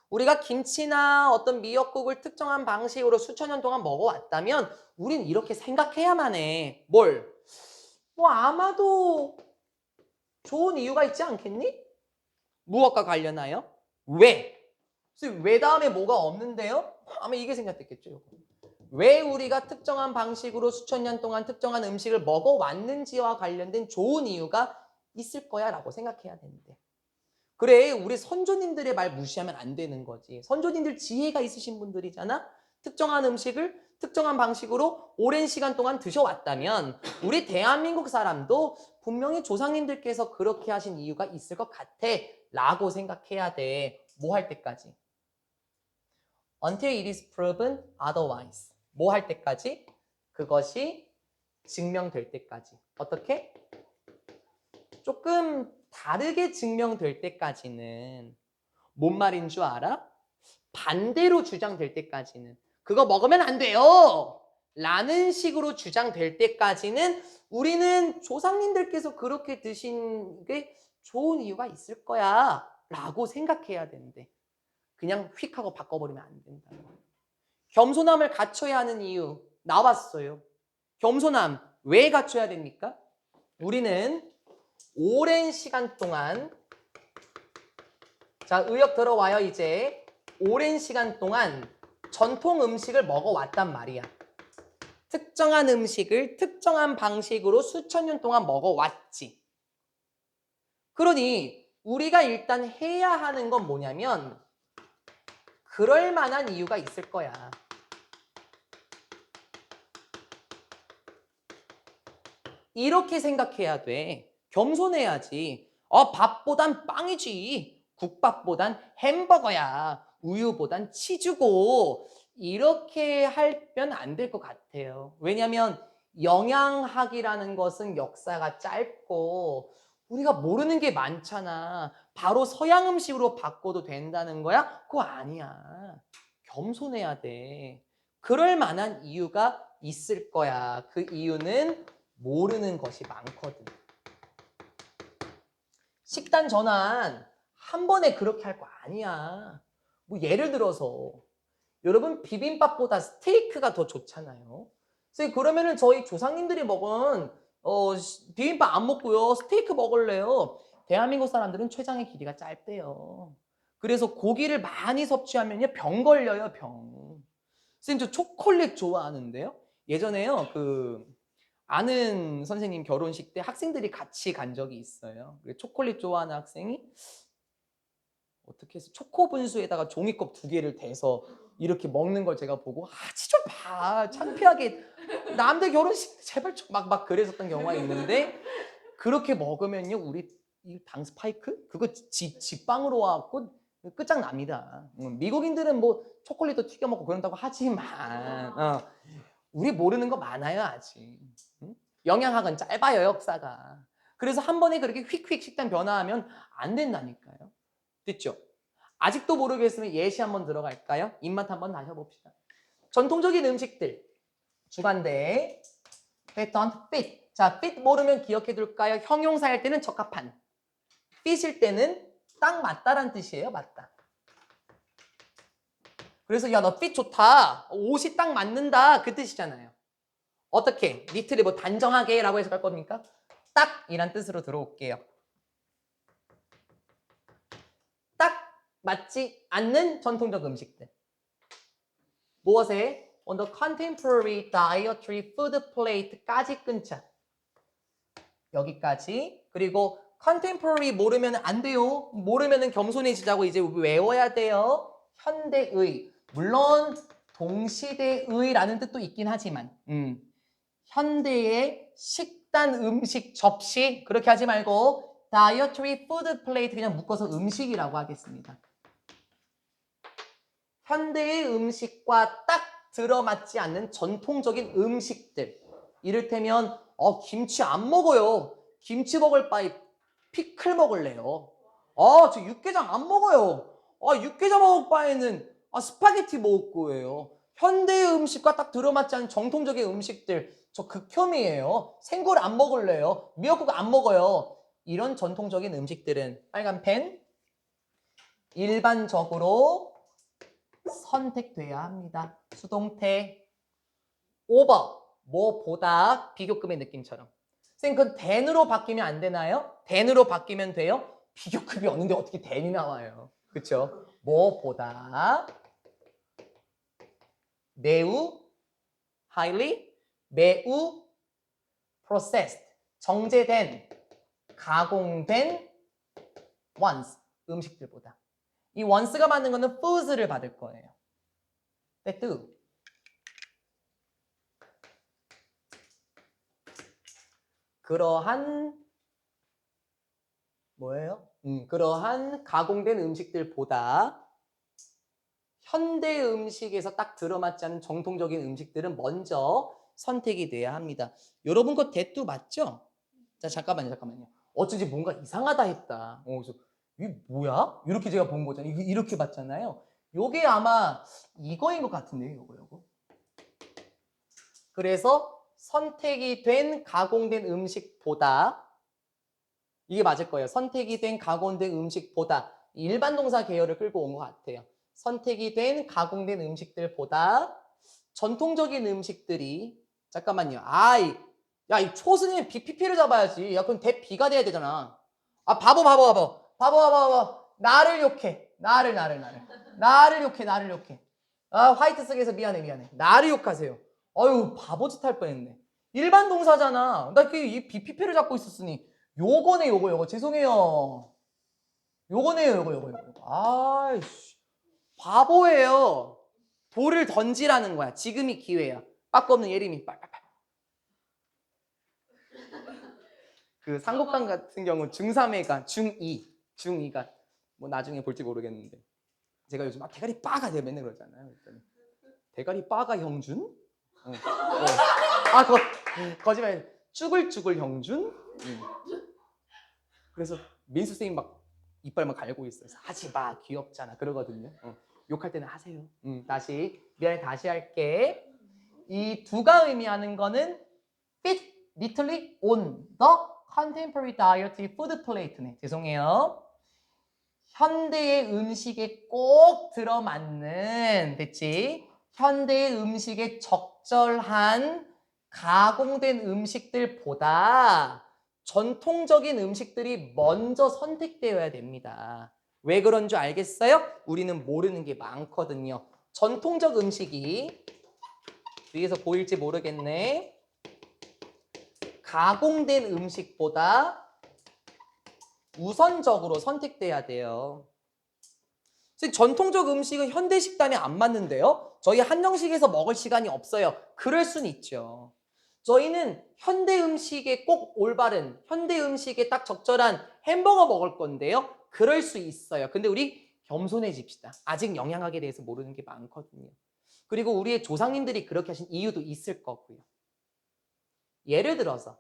우리가 김치나 어떤 미역국을 특정한 방식으로 수천 년 동안 먹어왔다면 우린 이렇게 생각해야만 해. 뭘? 뭐 아마도 좋은 이유가 있지 않겠니? 무엇과 관련하여? 왜? 왜 다음에 뭐가 없는데요? 아마 이게 생각됐겠죠. 왜 우리가 특정한 방식으로 수천 년 동안 특정한 음식을 먹어왔는지와 관련된 좋은 이유가 있을 거야 라고 생각해야 되는데 그래 우리 선조님들의 말 무시하면 안 되는 거지. 선조님들 지혜가 있으신 분들이잖아. 특정한 음식을 특정한 방식으로 오랜 시간 동안 드셔왔다면 우리 대한민국 사람도 분명히 조상님들께서 그렇게 하신 이유가 있을 것 같아 라고 생각해야 돼. 뭐 할 때까지? Until it is proven otherwise. 뭐 할 때까지? 그것이 증명될 때까지. 어떻게? 조금 다르게 증명될 때까지는 뭔 말인 줄 알아? 반대로 주장될 때까지는 그거 먹으면 안 돼요 라는 식으로 주장될 때까지는 우리는 조상님들께서 그렇게 드신 게 좋은 이유가 있을 거야 라고 생각해야 되는데 그냥 휙 하고 바꿔버리면 안 된다는 거예요. 겸손함을 갖춰야 하는 이유 나왔어요. 겸손함 왜 갖춰야 됩니까? 우리는 오랜 시간 동안 자 의역 들어와요. 이제 오랜 시간 동안 전통 음식을 먹어왔단 말이야. 특정한 음식을 특정한 방식으로 수천 년 동안 먹어왔지. 그러니 우리가 일단 해야 하는 건 뭐냐면 그럴 만한 이유가 있을 거야. 이렇게 생각해야 돼. 겸손해야지. 밥보단 빵이지. 국밥보단 햄버거야. 우유보단 치즈고. 이렇게 하면 안 될 것 같아요. 왜냐하면 영양학이라는 것은 역사가 짧고 우리가 모르는 게 많잖아. 바로 서양 음식으로 바꿔도 된다는 거야? 그거 아니야. 겸손해야 돼. 그럴 만한 이유가 있을 거야. 그 이유는 모르는 것이 많거든. 식단 전환 한 번에 그렇게 할 거 아니야. 뭐 예를 들어서 여러분 비빔밥보다 스테이크가 더 좋잖아요. 그래서 그러면은 저희 조상님들이 먹은 비빔밥 안 먹고요. 스테이크 먹을래요. 대한민국 사람들은 췌장의 길이가 짧대요. 그래서 고기를 많이 섭취하면요 병 걸려요. 병. 선생님 저 초콜릿 좋아하는데요. 예전에요 아는 선생님 결혼식 때 학생들이 같이 간 적이 있어요. 초콜릿 좋아하는 학생이 어떻게 해서 초코 분수에다가 종이컵 2개를 대서 이렇게 먹는 걸 제가 보고 하지 좀 봐. 창피하게 남들 결혼식 제발 좀 막 그랬었던 경우가 있는데 그렇게 먹으면요 우리 이 당 스파이크 그거 직방으로 와갖고 끝장납니다. 미국인들은 뭐 초콜릿도 튀겨 먹고 그런다고 하지만 우리 모르는 거 많아요 아직. 영양학은 짧아요 역사가. 그래서 한 번에 그렇게 휙휙 식단 변화하면 안 된다니까요. 됐죠? 아직도 모르겠으면 예시 한번 들어갈까요? 입맛 한번 다셔봅시다. 전통적인 음식들. 주관대. They don't fit. 자, fit 모르면 기억해둘까요? 형용사일 때는 적합한. fit일 때는 딱 맞다란 뜻이에요. 맞다. 그래서 야, 너 fit 좋다. 옷이 딱 맞는다. 그 뜻이잖아요. 어떻게? 니트를 뭐 단정하게 라고 해석할 겁니까? 딱 이란 뜻으로 들어올게요. 딱 맞지 않는 전통적 음식들. 무엇에? On the contemporary dietary food plate까지 끊자. 여기까지. 그리고 contemporary 모르면 안 돼요. 모르면 겸손해지자고 이제 외워야 돼요. 현대의. 물론 동시대의라는 뜻도 있긴 하지만 현대의 식단, 음식, 접시 그렇게 하지 말고 dietary food plate 그냥 묶어서 음식이라고 하겠습니다. 현대의 음식과 딱 들어맞지 않는 전통적인 음식들. 이를테면 김치 안 먹어요. 김치 먹을 바에 피클 먹을래요. 저 육개장 안 먹어요. 육개장 먹을 바에는 스파게티 먹을 거예요. 현대의 음식과 딱 들어맞지 않는 정통적인 음식들. 저 극혐이에요. 생굴 안 먹을래요. 미역국 안 먹어요. 이런 전통적인 음식들은 빨간 펜 일반적으로 선택돼야 합니다. 수동태 over 뭐보다 비교급의 느낌처럼. 선생님 그건 then으로 바뀌면 안 되나요? then으로 바뀌면 돼요? 비교급이 없는데 어떻게 then이 나와요? 그렇죠? 뭐보다 매우 highly 매우 processed 정제된 가공된 ones 음식들보다 이 once가 받는 거는 foods를 받을 거예요. that do 그러한 뭐예요? 그러한 가공된 음식들보다 현대 음식에서 딱 들어맞지 않는 정통적인 음식들은 먼저 선택이 돼야 합니다. 여러분 거 대뚜 맞죠? 자 잠깐만요. 어쩐지 뭔가 이상하다 했다. 그래서 이게 뭐야? 이렇게 제가 본 거잖아요. 이렇게 봤잖아요. 요게 아마 이거인 것 같은데요. 요거. 그래서 선택이 된 가공된 음식보다 이게 맞을 거예요. 선택이 된 가공된 음식보다 일반 동사 계열을 끌고 온 것 같아요. 선택이 된 가공된 음식들보다 전통적인 음식들이 잠깐만요. 야, 이 초스님 BPP를 잡아야지. 야, 그럼 대비가 돼야 되잖아. 바보. 나를 욕해. 나를 욕해. 화이트 쓰기에서 미안해. 나를 욕하세요. 아유, 바보짓 할 뻔했네. 일반 동사잖아. 나 이 BPP를 잡고 있었으니. 요거네, 요거. 죄송해요. 요거네요. 아이씨. 바보예요. 돌을 던지라는 거야. 지금이 기회야. 빠꾸 없는 예림이 빨빨빨. 그 상록강 같은 경우 중3애가 중2가 뭐 나중에 볼지 모르겠는데 제가 요즘 대가리 빠가 제가 맨날 그러잖아요. 그랬더니 대가리 빠가 형준? 거짓말. 쭈글쭈글 형준? 그래서 민수 쌤이 막 이빨 막 갈고 있어요. 하지 마, 귀엽잖아. 그러거든요. 욕할 때는 하세요. 미안해, 다시 할게. 이 두가 의미하는 거는 fit literally on the contemporary dietary food plate네. 죄송해요. 현대의 음식에 꼭 들어맞는, 됐지? 현대의 음식에 적절한 가공된 음식들보다 전통적인 음식들이 먼저 선택되어야 됩니다. 왜 그런 줄 알겠어요? 우리는 모르는 게 많거든요. 전통적 음식이 위에서 보일지 모르겠네. 가공된 음식보다 우선적으로 선택돼야 돼요. 전통적 음식은 현대 식단에 안 맞는데요? 저희 한정식에서 먹을 시간이 없어요. 그럴 순 있죠. 저희는 현대 음식에 꼭 올바른, 현대 음식에 딱 적절한 햄버거 먹을 건데요. 그럴 수 있어요. 근데 우리 겸손해집시다. 아직 영양학에 대해서 모르는 게 많거든요. 그리고 우리의 조상님들이 그렇게 하신 이유도 있을 거고요. 예를 들어서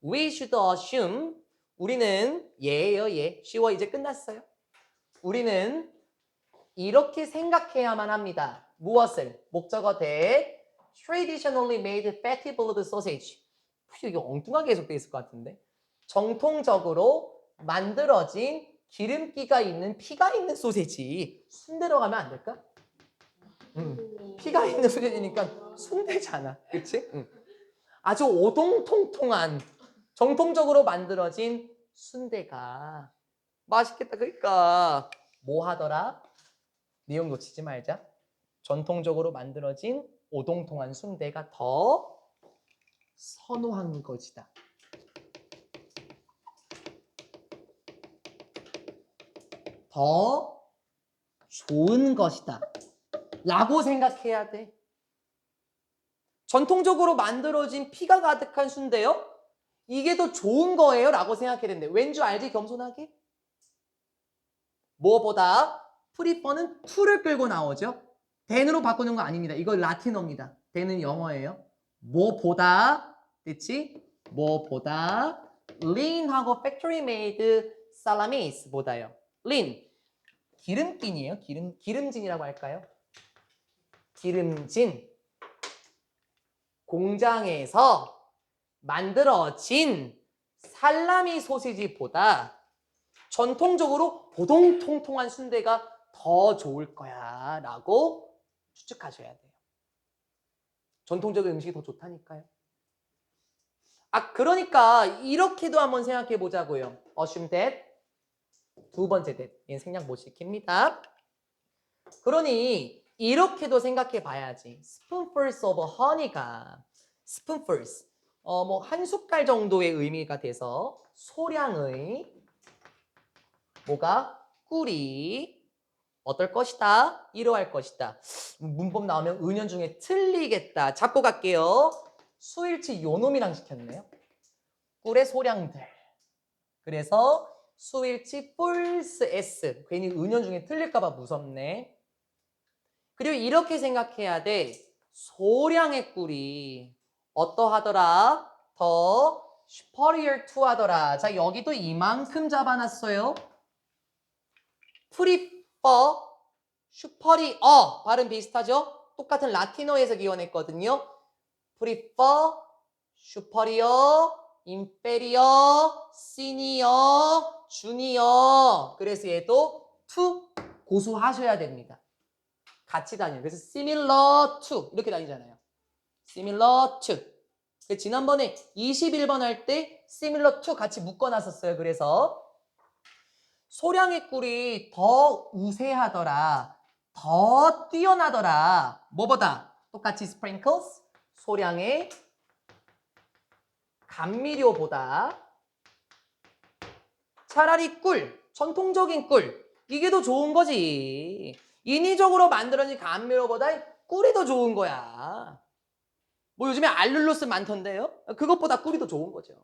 We should assume 우리는 예예요. 쉬워 이제 끝났어요. 우리는 이렇게 생각해야만 합니다. 무엇을? 목적어 that traditionally made fatty blood sausage. 이게 엉뚱하게 해석돼 있을 것 같은데. 정통적으로 만들어진 기름기가 있는 피가 있는 소세지. 순대로 가면 안 될까? 피가 있는 소세지니까 순대잖아. 그치? 아주 오동통통한 정통적으로 만들어진 순대가 맛있겠다. 그러니까 뭐 하더라? 내용 놓치지 말자. 전통적으로 만들어진 오동통한 순대가 더 선호한 것이다. 더 좋은 것이다. 라고 생각해야 돼. 전통적으로 만들어진 피가 가득한 순대요? 이게 더 좋은 거예요? 라고 생각해야 되는데 왠 줄 알지? 겸손하게? 뭐보다 프리퍼는 to를 끌고 나오죠. then으로 바꾸는 거 아닙니다. 이거 라틴어입니다. then은 영어예요. 뭐보다 됐지? 뭐보다 lean하고 factory made salamis 보다요. lean 기름진이에요. 기름진이라고 할까요? 기름진 공장에서 만들어진 살라미 소시지보다 전통적으로 보동통통한 순대가 더 좋을 거야 라고 추측하셔야 돼요. 전통적인 음식이 더 좋다니까요. 그러니까 이렇게도 한번 생각해 보자고요. assume that 두 번째 that 얘는 생략 못 시킵니다. 그러니 이렇게도 생각해 봐야지. spoonfuls of honey가 spoonfuls 뭐 한 숟갈 정도의 의미가 돼서 소량의 뭐가 꿀이 어떨 것이다? 이러할 것이다. 문법 나오면 은연중에 틀리겠다. 잡고 갈게요. 수일치 요놈이랑 시켰네요. 꿀의 소량들. 그래서 수일치 뿔스 S. 괜히 은연중에 틀릴까봐 무섭네. 그리고 이렇게 생각해야 돼. 소량의 꿀이 어떠하더라? 더 superior to 하더라. 자, 여기도 이만큼 잡아놨어요. prefer, superior 발음 비슷하죠? 똑같은 라틴어에서 기원했거든요. prefer, superior, inferior, senior, junior. 그래서 얘도 to 고수하셔야 됩니다. 같이 다녀요. 그래서 similar to 이렇게 다니잖아요. similar to. 지난번에 21번 할 때 similar to 같이 묶어놨었어요. 그래서 소량의 꿀이 더 우세하더라. 더 뛰어나더라. 뭐보다? 똑같이 sprinkles 소량의 감미료보다 차라리 꿀, 전통적인 꿀 이게 더 좋은 거지. 인위적으로 만들어진 감미료보다 꿀이 더 좋은 거야. 뭐 요즘에 알룰로스 많던데요. 그것보다 꿀이 더 좋은 거죠.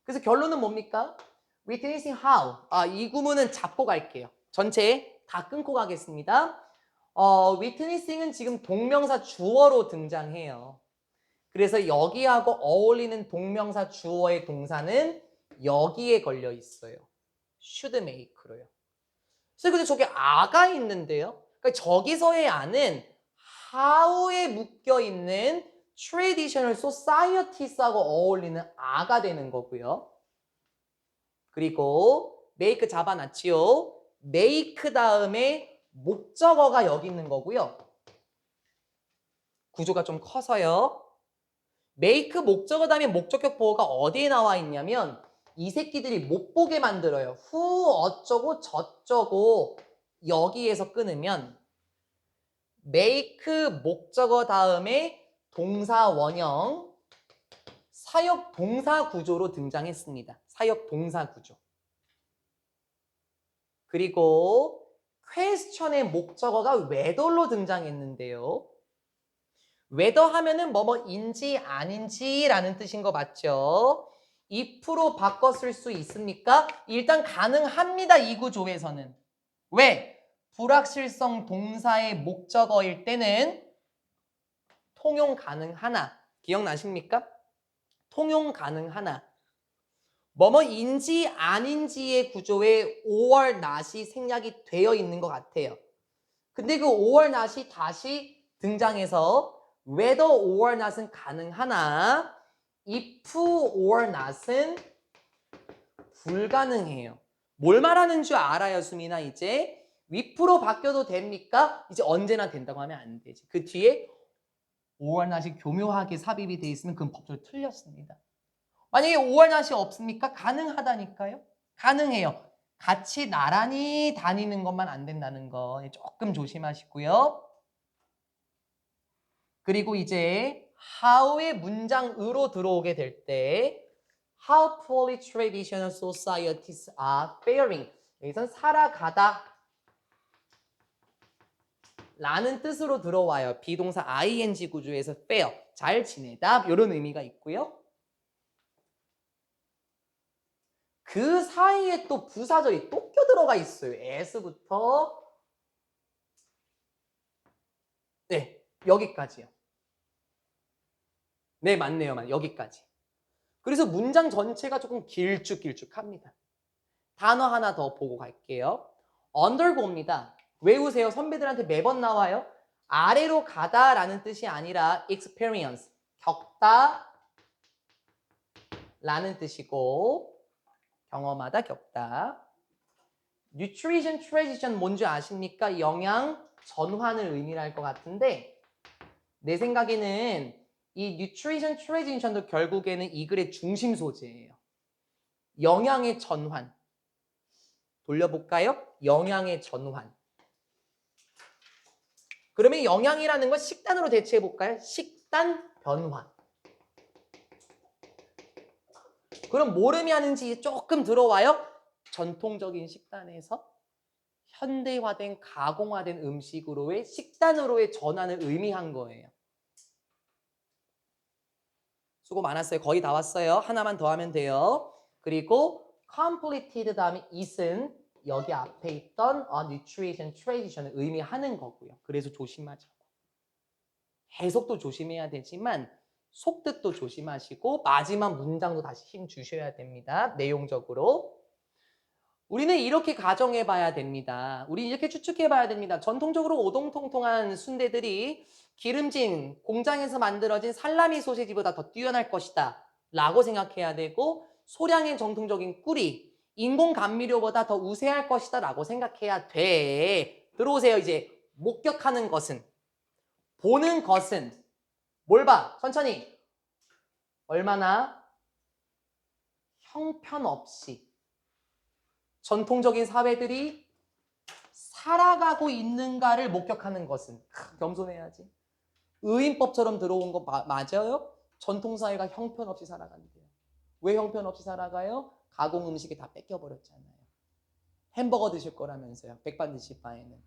그래서 결론은 뭡니까? Witnessing how. 이 구문은 잡고 갈게요. 전체 다 끊고 가겠습니다. witnessing은 지금 동명사 주어로 등장해요. 그래서 여기하고 어울리는 동명사 주어의 동사는 여기에 걸려 있어요. should make로요. 그래서 근데 저기 아가 있는데요. 그러니까 저기서의 아는 how에 묶여 있는 traditional societies하고 어울리는 아가 되는 거고요. 그리고 make 잡아놨지요. make 다음에 목적어가 여기 있는 거고요. 구조가 좀 커서요. make 목적어 다음에 목적격 보호가 어디에 나와 있냐면 이 새끼들이 못 보게 만들어요. who 어쩌고 저쩌고 여기에서 끊으면 make 목적어 다음에 동사 원형 사역 동사 구조로 등장했습니다. 사역 동사 구조. 그리고 question의 목적어가 whether로 등장했는데요. whether 하면은 뭐뭐인지 아닌지라는 뜻인 거 맞죠? if로 바꿔 쓸 수 있습니까? 일단 가능합니다. 이 구조에서는. 왜? 불확실성 동사의 목적어일 때는 통용 가능하나. 기억나십니까? 통용 가능하나. 뭐뭐인지 아닌지의 구조에 or not이 생략이 되어 있는 것 같아요. 근데 그 or not이 다시 등장해서 whether or not은 가능하나 if or not은 불가능해요. 뭘 말하는 줄 알아요, 수민아? 이제 with로 바뀌어도 됩니까? 이제 언제나 된다고 하면 안 되지. 그 뒤에 or not이 교묘하게 삽입이 돼 있으면 그건 법적으로 틀렸습니다. 만약에 or not이 없습니까? 가능하다니까요. 가능해요. 같이 나란히 다니는 것만 안 된다는 거 조금 조심하시고요. 그리고 이제 how의 문장으로 들어오게 될 때 how poorly traditional societies are faring. 여기선 살아가다 라는 뜻으로 들어와요. 비동사 ing 구조에서 fare, 잘 지내다 이런 의미가 있고요. 그 사이에 또 부사절이 또 껴들어가 있어요. as부터 네, 여기까지요. 네, 맞네요. 여기까지. 그래서 문장 전체가 조금 길쭉길쭉합니다. 단어 하나 더 보고 갈게요. undergo입니다. 외우세요. 선배들한테 매번 나와요. 아래로 가다라는 뜻이 아니라 experience, 겪다 라는 뜻이고 경험하다, 겪다. nutrition transition 뭔지 아십니까? 영양 전환을 의미할 것 같은데 내 생각에는 이 nutrition transition도 결국에는 이 글의 중심 소재예요. 영양의 전환. 돌려볼까요? 영양의 전환. 그러면 영양이라는 걸 식단으로 대체해볼까요? 식단 변화. 그럼 뭘 의미하는지 조금 들어와요? 전통적인 식단에서 현대화된 가공화된 음식으로의 식단으로의 전환을 의미한 거예요. 수고 많았어요. 거의 다 왔어요. 하나만 더 하면 돼요. 그리고 completed 다음에 it은 여기 앞에 있던 nutrition transition을 의미하는 거고요. 그래서 조심하자고. 해석도 조심해야 되지만 속뜻도 조심하시고 마지막 문장도 다시 힘 주셔야 됩니다. 내용적으로. 우리는 이렇게 가정해 봐야 됩니다. 우리 이렇게 추측해 봐야 됩니다. 전통적으로 오동통통한 순대들이 기름진 공장에서 만들어진 살라미 소시지보다 더 뛰어날 것이다 라고 생각해야 되고 소량의 정통적인 꿀이 인공 감미료보다 더 우세할 것이다 라고 생각해야 돼. 들어오세요. 이제 목격하는 것은 보는 것은 뭘 봐? 천천히. 얼마나 형편없이 전통적인 사회들이 살아가고 있는가를 목격하는 것은 겸손해야지. 의인법처럼 들어온 거 맞아요? 전통사회가 형편없이 살아간대요. 왜 형편없이 살아가요? 가공 음식이 다 뺏겨버렸잖아요. 햄버거 드실 거라면서요. 백반 드실 바에는.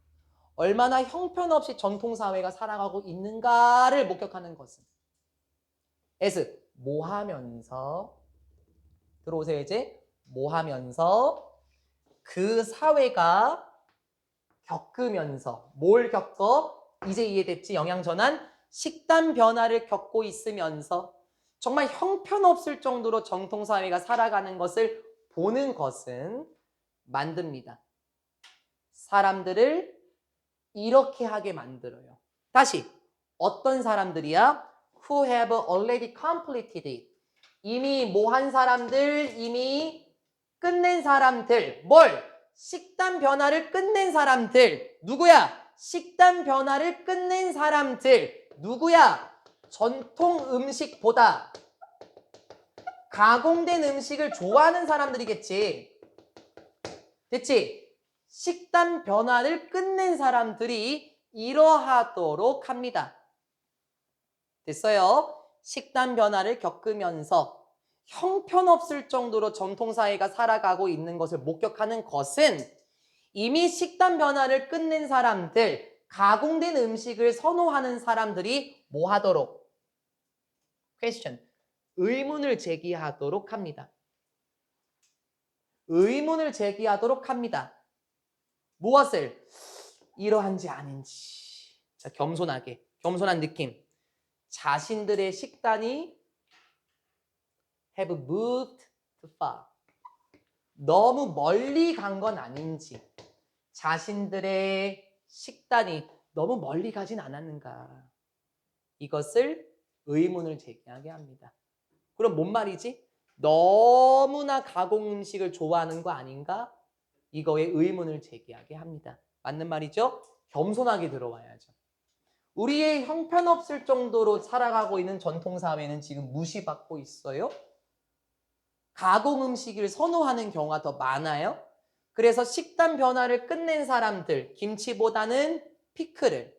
얼마나 형편없이 전통사회가 살아가고 있는가를 목격하는 것은 S. 뭐 하면서 들어오세요 이제. 뭐 하면서 그 사회가 겪으면서 뭘 겪어? 이제 이해됐지? 영양전환? 식단 변화를 겪고 있으면서 정말 형편없을 정도로 정통사회가 살아가는 것을 보는 것은 만듭니다. 사람들을 이렇게 하게 만들어요. 다시 어떤 사람들이야? Who have already completed it. 이미 뭐 한 사람들, 이미 끝낸 사람들. 뭘? 식단 변화를 끝낸 사람들. 누구야? 식단 변화를 끝낸 사람들. 누구야? 전통 음식보다 가공된 음식을 좋아하는 사람들이겠지. 됐지? 식단 변화를 끝낸 사람들이 이러하도록 합니다. 됐어요? 식단 변화를 겪으면서 형편없을 정도로 전통사회가 살아가고 있는 것을 목격하는 것은 이미 식단 변화를 끝낸 사람들, 가공된 음식을 선호하는 사람들이 뭐 하도록? question. 의문을 제기하도록 합니다. 의문을 제기하도록 합니다. 무엇을? 이러한지 아닌지. 자, 겸손하게, 겸손한 느낌. 자신들의 식단이 have moved too far. 너무 멀리 간 건 아닌지. 자신들의 식단이 너무 멀리 가진 않았는가. 이것을 의문을 제기하게 합니다. 그럼 뭔 말이지? 너무나 가공 음식을 좋아하는 거 아닌가? 이거에 의문을 제기하게 합니다. 맞는 말이죠? 겸손하게 들어와야죠. 우리의 형편없을 정도로 살아가고 있는 전통사회는 지금 무시받고 있어요. 가공 음식을 선호하는 경우가 더 많아요. 그래서 식단 변화를 끝낸 사람들, 김치보다는 피클을,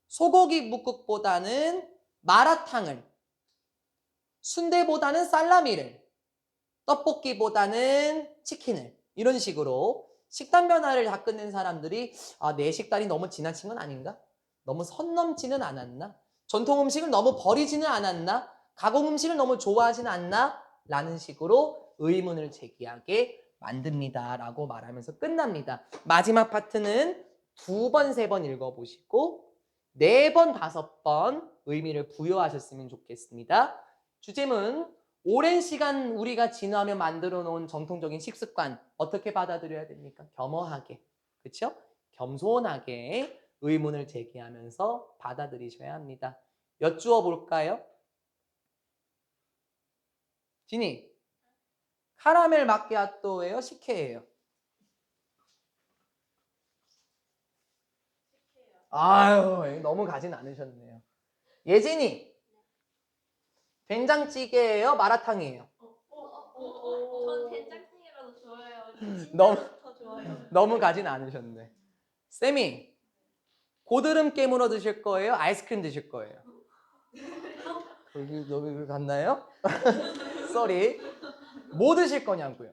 소고기 묵국보다는 마라탕을, 순대보다는 살라미를, 떡볶이보다는 치킨을, 이런 식으로 식단 변화를 다 끝낸 사람들이 내 식단이 너무 지나친 건 아닌가? 너무 선 넘지는 않았나? 전통 음식을 너무 버리지는 않았나? 가공 음식을 너무 좋아하지는 않나? 라는 식으로 의문을 제기하게 만듭니다. 라고 말하면서 끝납니다. 마지막 파트는 2번, 3번 읽어보시고 4번, 5번 의미를 부여하셨으면 좋겠습니다. 주제문, 오랜 시간 우리가 지나며 만들어 놓은 정통적인 식습관 어떻게 받아들여야 됩니까? 겸허하게, 그렇죠? 겸손하게 의문을 제기하면서 받아들이셔야 합니다. 여쭈어 볼까요? 지니, 카라멜 마키아토예요? 식혜예요? 아유, 너무 가진 않으셨네요. 예진이, 된장찌개예요? 마라탕이에요? 전 된장찌개가 더 좋아요. 너무- 진짜 더 좋아요. 너무 가진 않으셨네. 쌤이, 고드름 깨물어 드실 거예요? 아이스크림 드실 거예요? 여기 갔나요? 쏘리. 뭐 드실 거냐고요?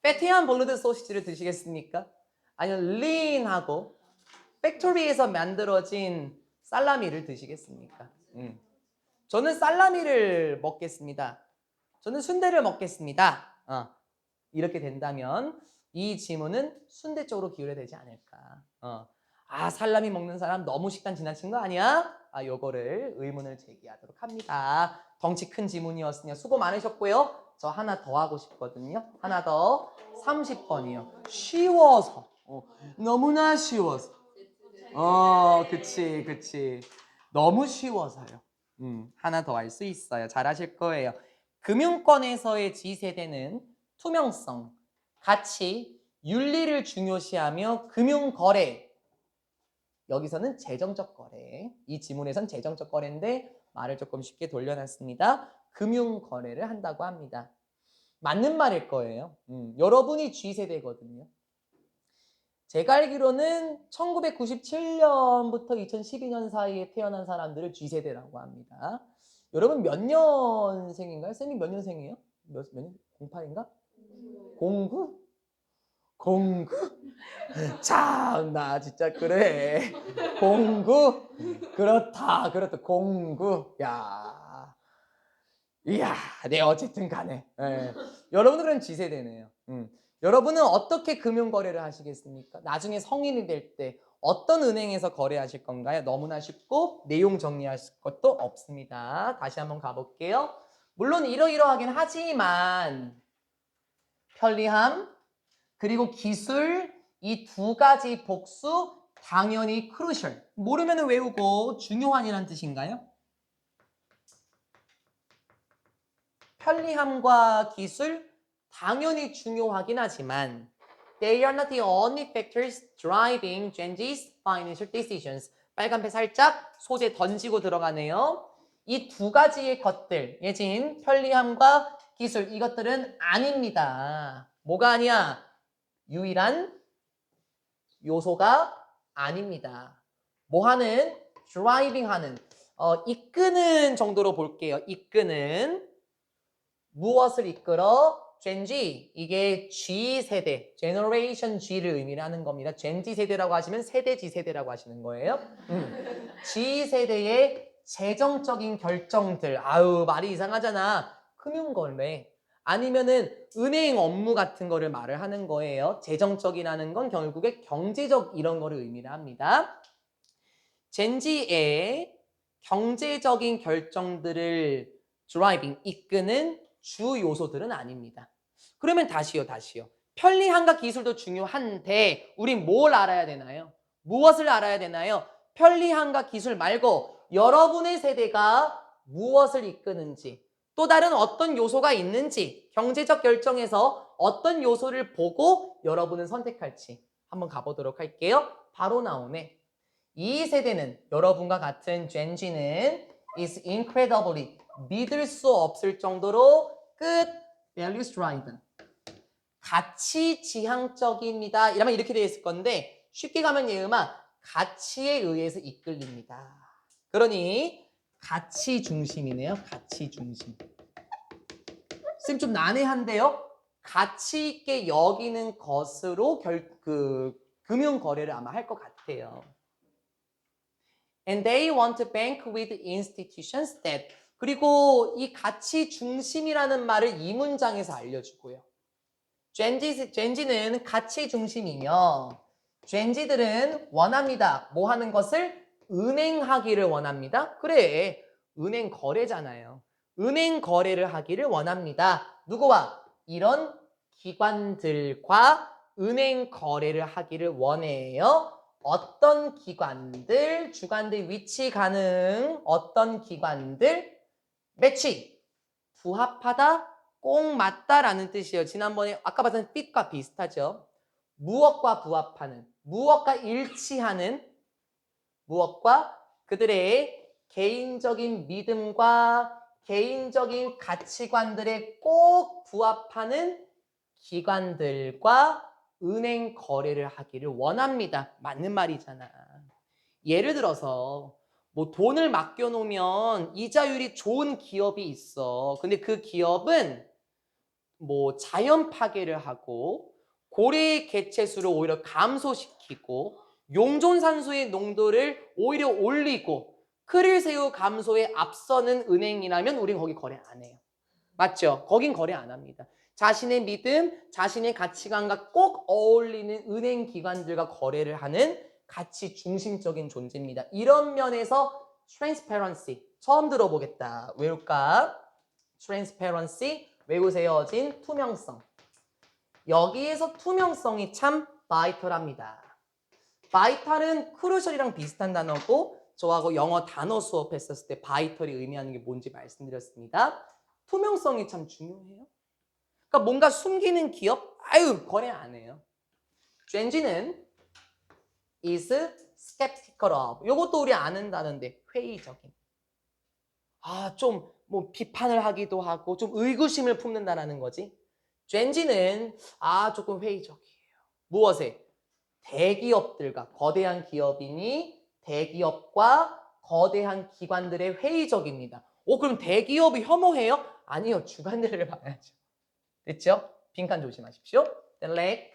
패티한 볼루드 소시지를 드시겠습니까? 아니면 린하고 팩토리에서 만들어진 살라미를 드시겠습니까? 저는 살라미를 먹겠습니다. 저는 순대를 먹겠습니다. 이렇게 된다면 이 지문은 순대 쪽으로 기울여야 되지 않을까. 살라미 먹는 사람 너무 식단 지나친 거 아니야? 요거를 의문을 제기하도록 합니다. 덩치 큰 지문이었으니 수고 많으셨고요. 저 하나 더 하고 싶거든요. 하나 더. 30번이요. 쉬워서. 너무나 쉬워서. 그치. 너무 쉬워서요. 하나 더 할 수 있어요. 잘하실 거예요. 금융권에서의 지세대는 투명성, 가치, 윤리를 중요시하며 금융거래, 여기서는 재정적 거래, 이 지문에선 재정적 거래인데 말을 조금 쉽게 돌려놨습니다. 금융거래를 한다고 합니다. 맞는 말일 거예요. 여러분이 G세대거든요. 제가 알기로는 1997년부터 2012년 사이에 태어난 사람들을 G세대라고 합니다. 여러분 몇 년생인가요? 쌤이 몇 년생이에요? 몇 년? 08인가? 09? 09? 참, 나 진짜 그래. 09? 그렇다. 09. 야. 이야, 네, 어쨌든 간에. 여러분은 그럼 G세대네요. 여러분은 어떻게 금융거래를 하시겠습니까? 나중에 성인이 될 때 어떤 은행에서 거래하실 건가요? 너무나 쉽고 내용 정리하실 것도 없습니다. 다시 한번 가볼게요. 물론 이러이러하긴 하지만 편리함 그리고 기술 이 2가지 복수 당연히 크루셜. 모르면 외우고 중요한이란 뜻인가요? 편리함과 기술 당연히 중요하긴 하지만 they are not the only factors driving Gen Z's financial decisions. 빨간펜 살짝 소재 던지고 들어가네요. 이 2가지의 것들, 예진, 편리함과 기술 이것들은 아닙니다. 뭐가 아니야? 유일한 요소가 아닙니다. 뭐 하는? 드라이빙 하는, 이끄는 정도로 볼게요. 이끄는, 무엇을 이끌어? Gen Z, 이게 G세대, Generation G를 의미를 하는 겁니다. Gen Z 세대라고 하시면 세대 G세대라고 하시는 거예요. G세대의 재정적인 결정들, 말이 이상하잖아. 금융거래, 아니면은 은행 업무 같은 거를 말을 하는 거예요. 재정적이라는 건 결국에 경제적 이런 거를 의미를 합니다. Gen Z의 경제적인 결정들을 드라이빙, 이끄는 주 요소들은 아닙니다. 그러면 다시요. 편리함과 기술도 중요한데 우린 뭘 알아야 되나요? 무엇을 알아야 되나요? 편리함과 기술 말고 여러분의 세대가 무엇을 이끄는지 또 다른 어떤 요소가 있는지 경제적 결정에서 어떤 요소를 보고 여러분은 선택할지 한번 가보도록 할게요. 바로 나오네. 이 세대는 여러분과 같은 젠지는 is incredibly 믿을 수 없을 정도로 끝 values driven 가치 지향적입니다. 이러면 이렇게 되어 있을 건데 쉽게 가면 예음아 가치에 의해서 이끌립니다. 그러니 가치 중심이네요. 가치 중심. 쌤 좀 난해한데요. 가치 있게 여기는 것으로 금융 거래를 아마 할 것 같아요. And they want to bank with institutions that 그리고 이 가치 중심이라는 말을 이 문장에서 알려주고요. 젠지는 가치 중심이며 젠지들은 원합니다. 뭐 하는 것을? 은행하기를 원합니다. 그래, 은행 거래잖아요. 은행 거래를 하기를 원합니다. 누구와? 이런 기관들과 은행 거래를 하기를 원해요. 어떤 기관들, 주관들 위치 가능, 어떤 기관들, 매치, 부합하다, 꼭 맞다라는 뜻이에요. 지난번에 아까 봤던 fit과 비슷하죠. 무엇과 부합하는, 무엇과 일치하는, 무엇과 그들의 개인적인 믿음과 개인적인 가치관들에 꼭 부합하는 기관들과 은행 거래를 하기를 원합니다. 맞는 말이잖아. 예를 들어서 뭐 돈을 맡겨놓으면 이자율이 좋은 기업이 있어. 근데 그 기업은 뭐 자연 파괴를 하고 고래 개체수를 오히려 감소시키고 용존산소의 농도를 오히려 올리고 크릴새우 감소에 앞서는 은행이라면 우린 거기 거래 안 해요. 맞죠? 거긴 거래 안 합니다. 자신의 믿음, 자신의 가치관과 꼭 어울리는 은행 기관들과 거래를 하는 가치 중심적인 존재입니다. 이런 면에서 transparency 처음 들어보겠다. 외울까? transparency 외우세요. 어진 투명성. 여기에서 투명성이 참 바이털합니다. 바이탈은 크루셜이랑 비슷한 단어고 저하고 영어 단어 수업했었을 때 바이털이 의미하는 게 뭔지 말씀드렸습니다. 투명성이 참 중요해요. 그러니까 뭔가 숨기는 기업? 아유 거래 안 해요. 젠지는 is skeptical of 요것도 우리 아는 단어인데 회의적인. 좀 뭐 비판을 하기도 하고 좀 의구심을 품는다라는 거지. 젠지는 조금 회의적이에요. 무엇에? 대기업들과 거대한 기업이니 대기업과 거대한 기관들의 회의적입니다. 그럼 대기업이 혐오해요? 아니요. 주관들을 봐야죠. 됐죠? 빈칸 조심하십시오. lack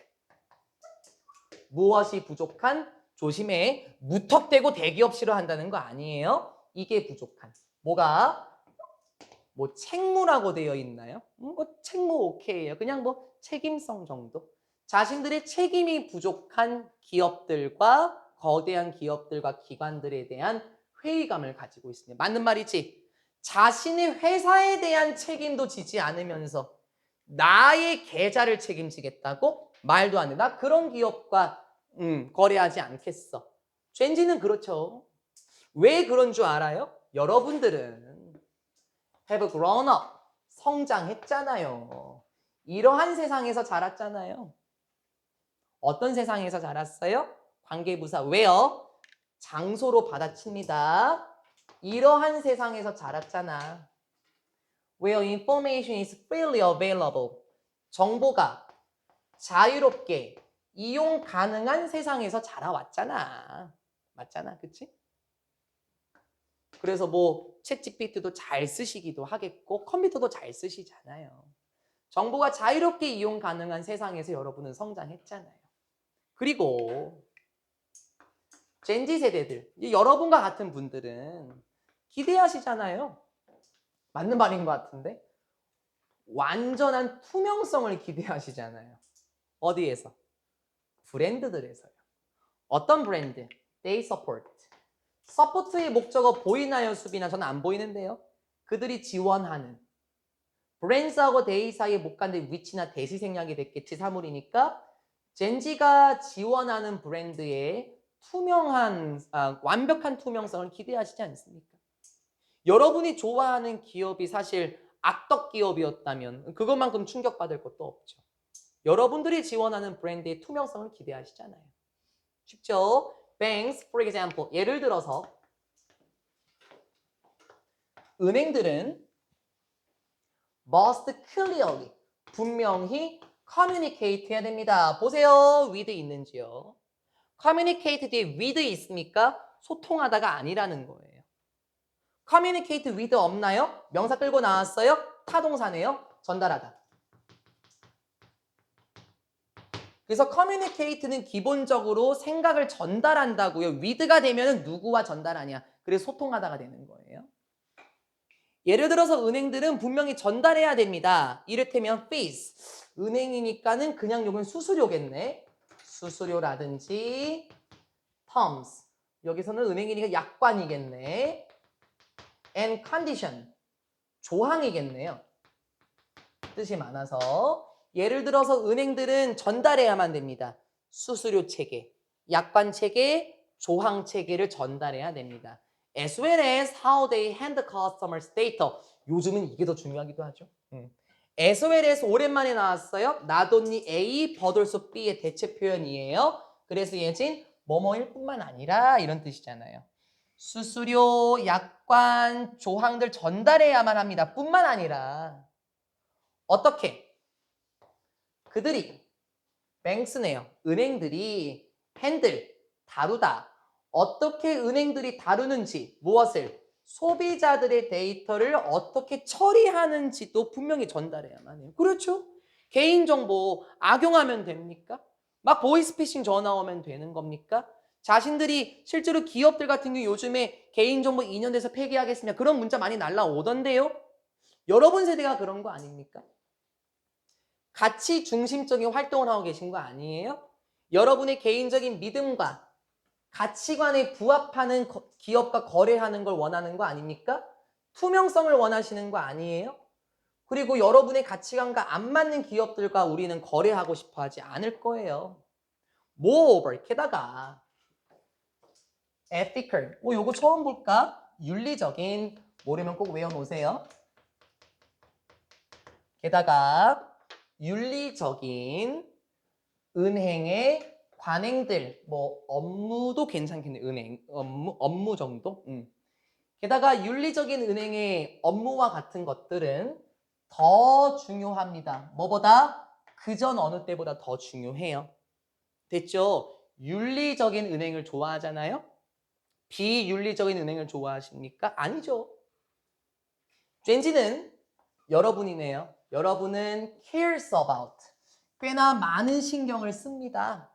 무엇이 부족한? 조심해. 무턱대고 대기업 싫어한다는 거 아니에요. 이게 부족한. 뭐가? 뭐 책무라고 되어 있나요? 뭐 책무 오케이예요. 그냥 뭐 책임성 정도. 자신들의 책임이 부족한 기업들과 거대한 기업들과 기관들에 대한 회의감을 가지고 있습니다. 맞는 말이지? 자신의 회사에 대한 책임도 지지 않으면서 나의 계좌를 책임지겠다고? 말도 안 돼. 나 그런 기업과 거래하지 않겠어. 젠지는 그렇죠. 왜 그런 줄 알아요? 여러분들은 have grown up. 성장했잖아요. 이러한 세상에서 자랐잖아요. 어떤 세상에서 자랐어요? 관계부사 where 장소로 받아칩니다. 이러한 세상에서 자랐잖아. Where information is freely available. 정보가 자유롭게 이용 가능한 세상에서 자라왔잖아. 맞잖아. 그치? 그래서 뭐 챗GPT도 잘 쓰시기도 하겠고 컴퓨터도 잘 쓰시잖아요. 정보가 자유롭게 이용 가능한 세상에서 여러분은 성장했잖아요. 그리고 젠지 세대들, 여러분과 같은 분들은 기대하시잖아요. 맞는 말인 것 같은데? 완전한 투명성을 기대하시잖아요. 어디에서? 브랜드들에서요. 어떤 브랜드? They support. 서포트의 목적어 보이나요, 수빈아? 저는 안 보이는데요. 그들이 지원하는. brands하고 they 사이에 못 간데 which나 that이 생략이 됐겠지, 사물이니까. 젠지가 지원하는 브랜드의 완벽한 투명성을 기대하시지 않습니까? 여러분이 좋아하는 기업이 사실 악덕 기업이었다면 그것만큼 충격받을 것도 없죠. 여러분들이 지원하는 브랜드의 투명성을 기대하시잖아요. 쉽죠? Banks, for example. 예를 들어서 은행들은 must clearly, 분명히 communicate 해야 됩니다. 보세요. with 있는지요. communicate 뒤에 with 있습니까? 소통하다가 아니라는 거예요. communicate with 없나요? 명사 끌고 나왔어요? 타동사네요. 전달하다. 그래서 communicate는 기본적으로 생각을 전달한다고요. with가 되면 누구와 전달하냐. 그래서 소통하다가 되는 거예요. 예를 들어서 은행들은 분명히 전달해야 됩니다. 이를테면 fees. 은행이니까는 그냥 요건 수수료겠네. 수수료라든지 terms. 여기서는 은행이니까 약관이겠네. and condition. 조항이겠네요. 뜻이 많아서 예를 들어서 은행들은 전달해야만 됩니다. 수수료 체계, 약관 체계, 조항 체계를 전달해야 됩니다. As well as how they handle customers' data. 요즘은 이게 더 중요하기도 하죠. As well as 오랜만에 나왔어요. not only A, but also B의 대체 표현이에요. 그래서 예진 뭐뭐일 뿐만 아니라 이런 뜻이잖아요. 수수료, 약관, 조항들 전달해야만 합니다. 뿐만 아니라 어떻게? 그들이 뱅스네요. 은행들이 핸들, 다루다. 어떻게 은행들이 다루는지, 무엇을? 소비자들의 데이터를 어떻게 처리하는지도 분명히 전달해야만 해요. 그렇죠? 개인정보 악용하면 됩니까? 막 보이스피싱 전화 오면 되는 겁니까? 자신들이 실제로 기업들 같은 경우 요즘에 개인정보 2년 돼서 폐기하겠습니다. 그런 문자 많이 날라오던데요? 여러분 세대가 그런 거 아닙니까? 가치 중심적인 활동을 하고 계신 거 아니에요? 여러분의 개인적인 믿음과 가치관에 부합하는 기업과 거래하는 걸 원하는 거 아닙니까? 투명성을 원하시는 거 아니에요? 그리고 여러분의 가치관과 안 맞는 기업들과 우리는 거래하고 싶어 하지 않을 거예요. Moreover, 게다가 ethical, 요거 처음 볼까? 윤리적인, 모르면 꼭 외워놓으세요. 게다가 윤리적인 은행의 관행들, 업무도 괜찮겠네. 은행 업무 정도. 게다가 윤리적인 은행의 업무와 같은 것들은 더 중요합니다. 뭐보다? 그전 어느 때보다 더 중요해요. 됐죠? 윤리적인 은행을 좋아하잖아요. 비윤리적인 은행을 좋아하십니까? 아니죠. 젠지는 여러분이네요. 여러분은 cares about. 꽤나 많은 신경을 씁니다.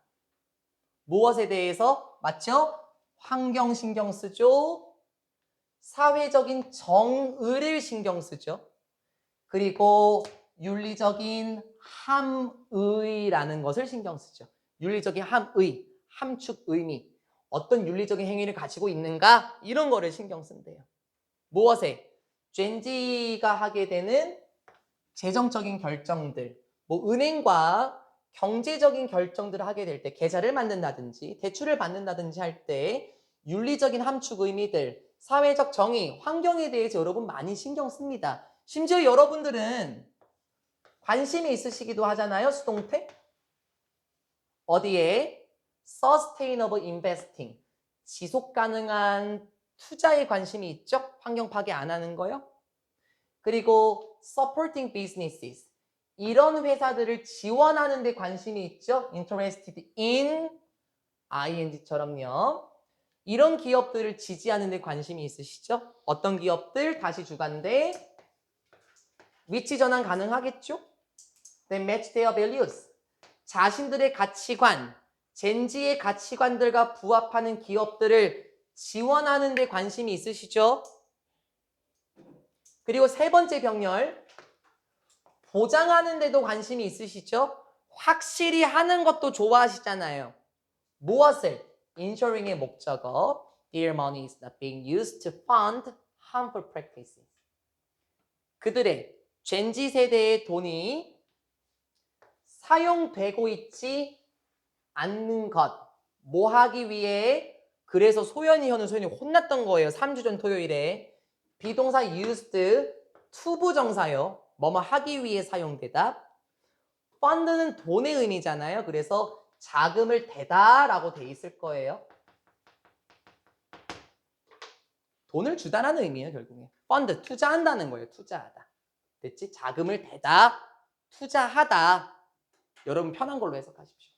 무엇에 대해서? 맞죠? 환경 신경 쓰죠. 사회적인 정의를 신경 쓰죠. 그리고 윤리적인 함의라는 것을 신경 쓰죠. 윤리적인 함의, 함축 의미. 어떤 윤리적인 행위를 가지고 있는가? 이런 거를 신경 쓴대요. 무엇에? 젠지가 하게 되는 재정적인 결정들, 은행과 경제적인 결정들을 하게 될 때, 계좌를 만든다든지 대출을 받는다든지 할 때 윤리적인 함축 의미들, 사회적 정의, 환경에 대해서 여러분 많이 신경 씁니다. 심지어 여러분들은 관심이 있으시기도 하잖아요. 수동태. 어디에? Sustainable investing. 지속 가능한 투자에 관심이 있죠. 환경 파괴 안 하는 거요. 그리고 supporting businesses. 이런 회사들을 지원하는 데 관심이 있죠. interested in ing처럼요. 이런 기업들을 지지하는 데 관심이 있으시죠? 어떤 기업들? 다시 주간대. 위치 전환 가능하겠죠? They match their values. 자신들의 가치관, 젠지의 가치관들과 부합하는 기업들을 지원하는 데 관심이 있으시죠? 그리고 세 번째 병렬, 보장하는 데도 관심이 있으시죠? 확실히 하는 것도 좋아하시잖아요. 무엇을? Ensuring의 목적어, Their money is not being used to fund harmful practices. 그들의 젠지 세대의 돈이 사용되고 있지 않는 것. 뭐 하기 위해? 그래서 소연이 혼났던 거예요. 3주 전 토요일에. 비동사 used, 투부정사요. 뭐뭐 하기 위해 사용되다. fund는 돈의 의미잖아요. 그래서 자금을 대다 라고 돼 있을 거예요. 돈을 주다라는 의미예요, 결국에. fund, 투자한다는 거예요. 투자하다. 됐지? 자금을 대다, 투자하다. 여러분 편한 걸로 해석하십시오.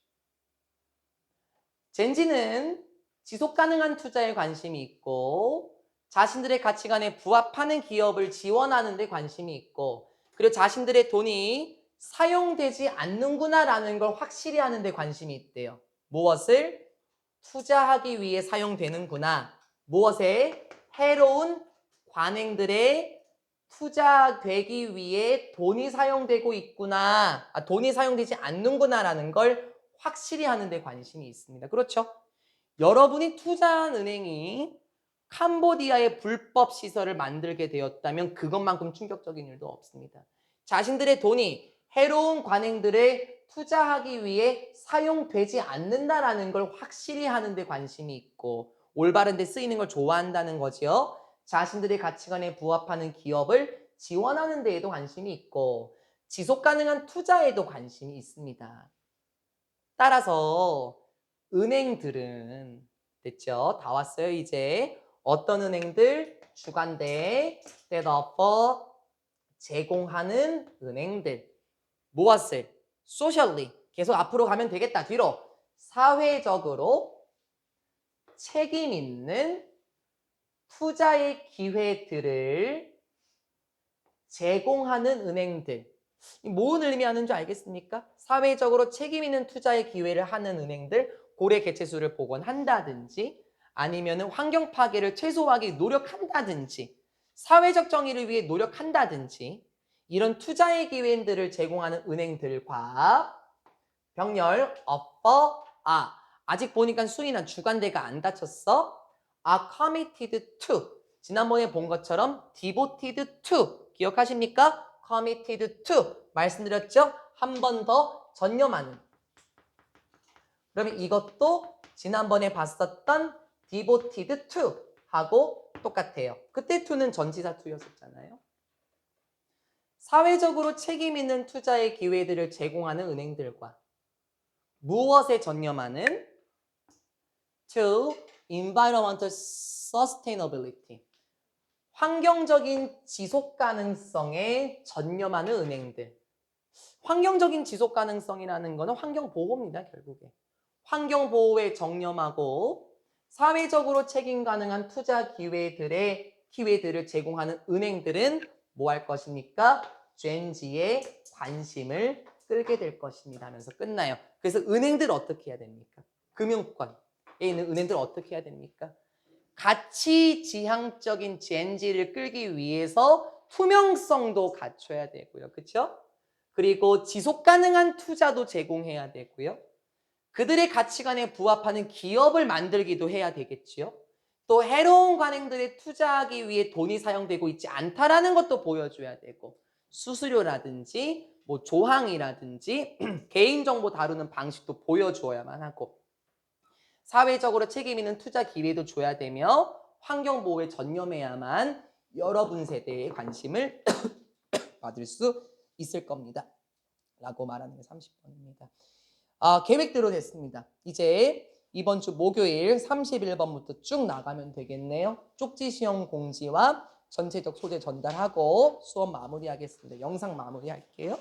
젠지는 지속 가능한 투자에 관심이 있고 자신들의 가치관에 부합하는 기업을 지원하는 데 관심이 있고 그리고 자신들의 돈이 사용되지 않는구나라는 걸 확실히 하는 데 관심이 있대요. 무엇을? 투자하기 위해 사용되는구나. 무엇에? 해로운 관행들에 투자되기 위해 돈이 사용되고 있구나. 돈이 사용되지 않는구나라는 걸 확실히 하는 데 관심이 있습니다. 그렇죠? 여러분이 투자한 은행이 캄보디아의 불법 시설을 만들게 되었다면 그것만큼 충격적인 일도 없습니다. 자신들의 돈이 해로운 관행들에 투자하기 위해 사용되지 않는다라는 걸 확실히 하는 데 관심이 있고 올바른 데 쓰이는 걸 좋아한다는 거죠. 자신들의 가치관에 부합하는 기업을 지원하는 데에도 관심이 있고 지속 가능한 투자에도 관심이 있습니다. 따라서 은행들은 됐죠? 다 왔어요 이제. 어떤 은행들? 주관대, that offer, 제공하는 은행들. 무엇을? socially. 계속 앞으로 가면 되겠다. 뒤로. 사회적으로 책임 있는 투자의 기회들을 제공하는 은행들. 무슨 의미하는 줄 알겠습니까? 사회적으로 책임 있는 투자의 기회를 하는 은행들, 고래 개체수를 복원한다든지 아니면 환경 파괴를 최소화하기 노력한다든지 사회적 정의를 위해 노력한다든지 이런 투자의 기회들을 제공하는 은행들과 병렬, 아직 보니까 수인아 주관대가 안 닫혔어. are committed to. 지난번에 본 것처럼 devoted to. 기억하십니까? committed to. 말씀드렸죠? 한 번 더 전념하는. 그러면 이것도 지난번에 봤었던 devoted to 하고 똑같아요. 그때 to는 전치사 to였었잖아요. 사회적으로 책임 있는 투자의 기회들을 제공하는 은행들과 무엇에 전념하는? to environmental sustainability. 환경적인 지속 가능성에 전념하는 은행들. 환경적인 지속 가능성이라는 것은 환경 보호입니다, 결국에. 환경 보호에 전념하고 사회적으로 책임 가능한 투자 기회들을 제공하는 은행들은 뭐 할 것입니까? 젠지의 관심을 끌게 될 것입니다 하면서 끝나요. 그래서 은행들 어떻게 해야 됩니까? 금융권에 있는 은행들 어떻게 해야 됩니까? 가치 지향적인 젠지를 끌기 위해서 투명성도 갖춰야 되고요. 그렇죠? 그리고 지속 가능한 투자도 제공해야 되고요. 그들의 가치관에 부합하는 기업을 만들기도 해야 되겠지요. 또 해로운 관행들에 투자하기 위해 돈이 사용되고 있지 않다라는 것도 보여줘야 되고 수수료라든지 뭐 조항이라든지 개인정보 다루는 방식도 보여주어야만 하고 사회적으로 책임 있는 투자 기회도 줘야 되며 환경보호에 전념해야만 여러분 세대의 관심을 받을 수 있을 겁니다. 라고 말하는 게 30번입니다. 계획대로 됐습니다. 이제 이번 주 목요일 31번부터 쭉 나가면 되겠네요. 쪽지 시험 공지와 전체적 소재 전달하고 수업 마무리하겠습니다. 영상 마무리할게요.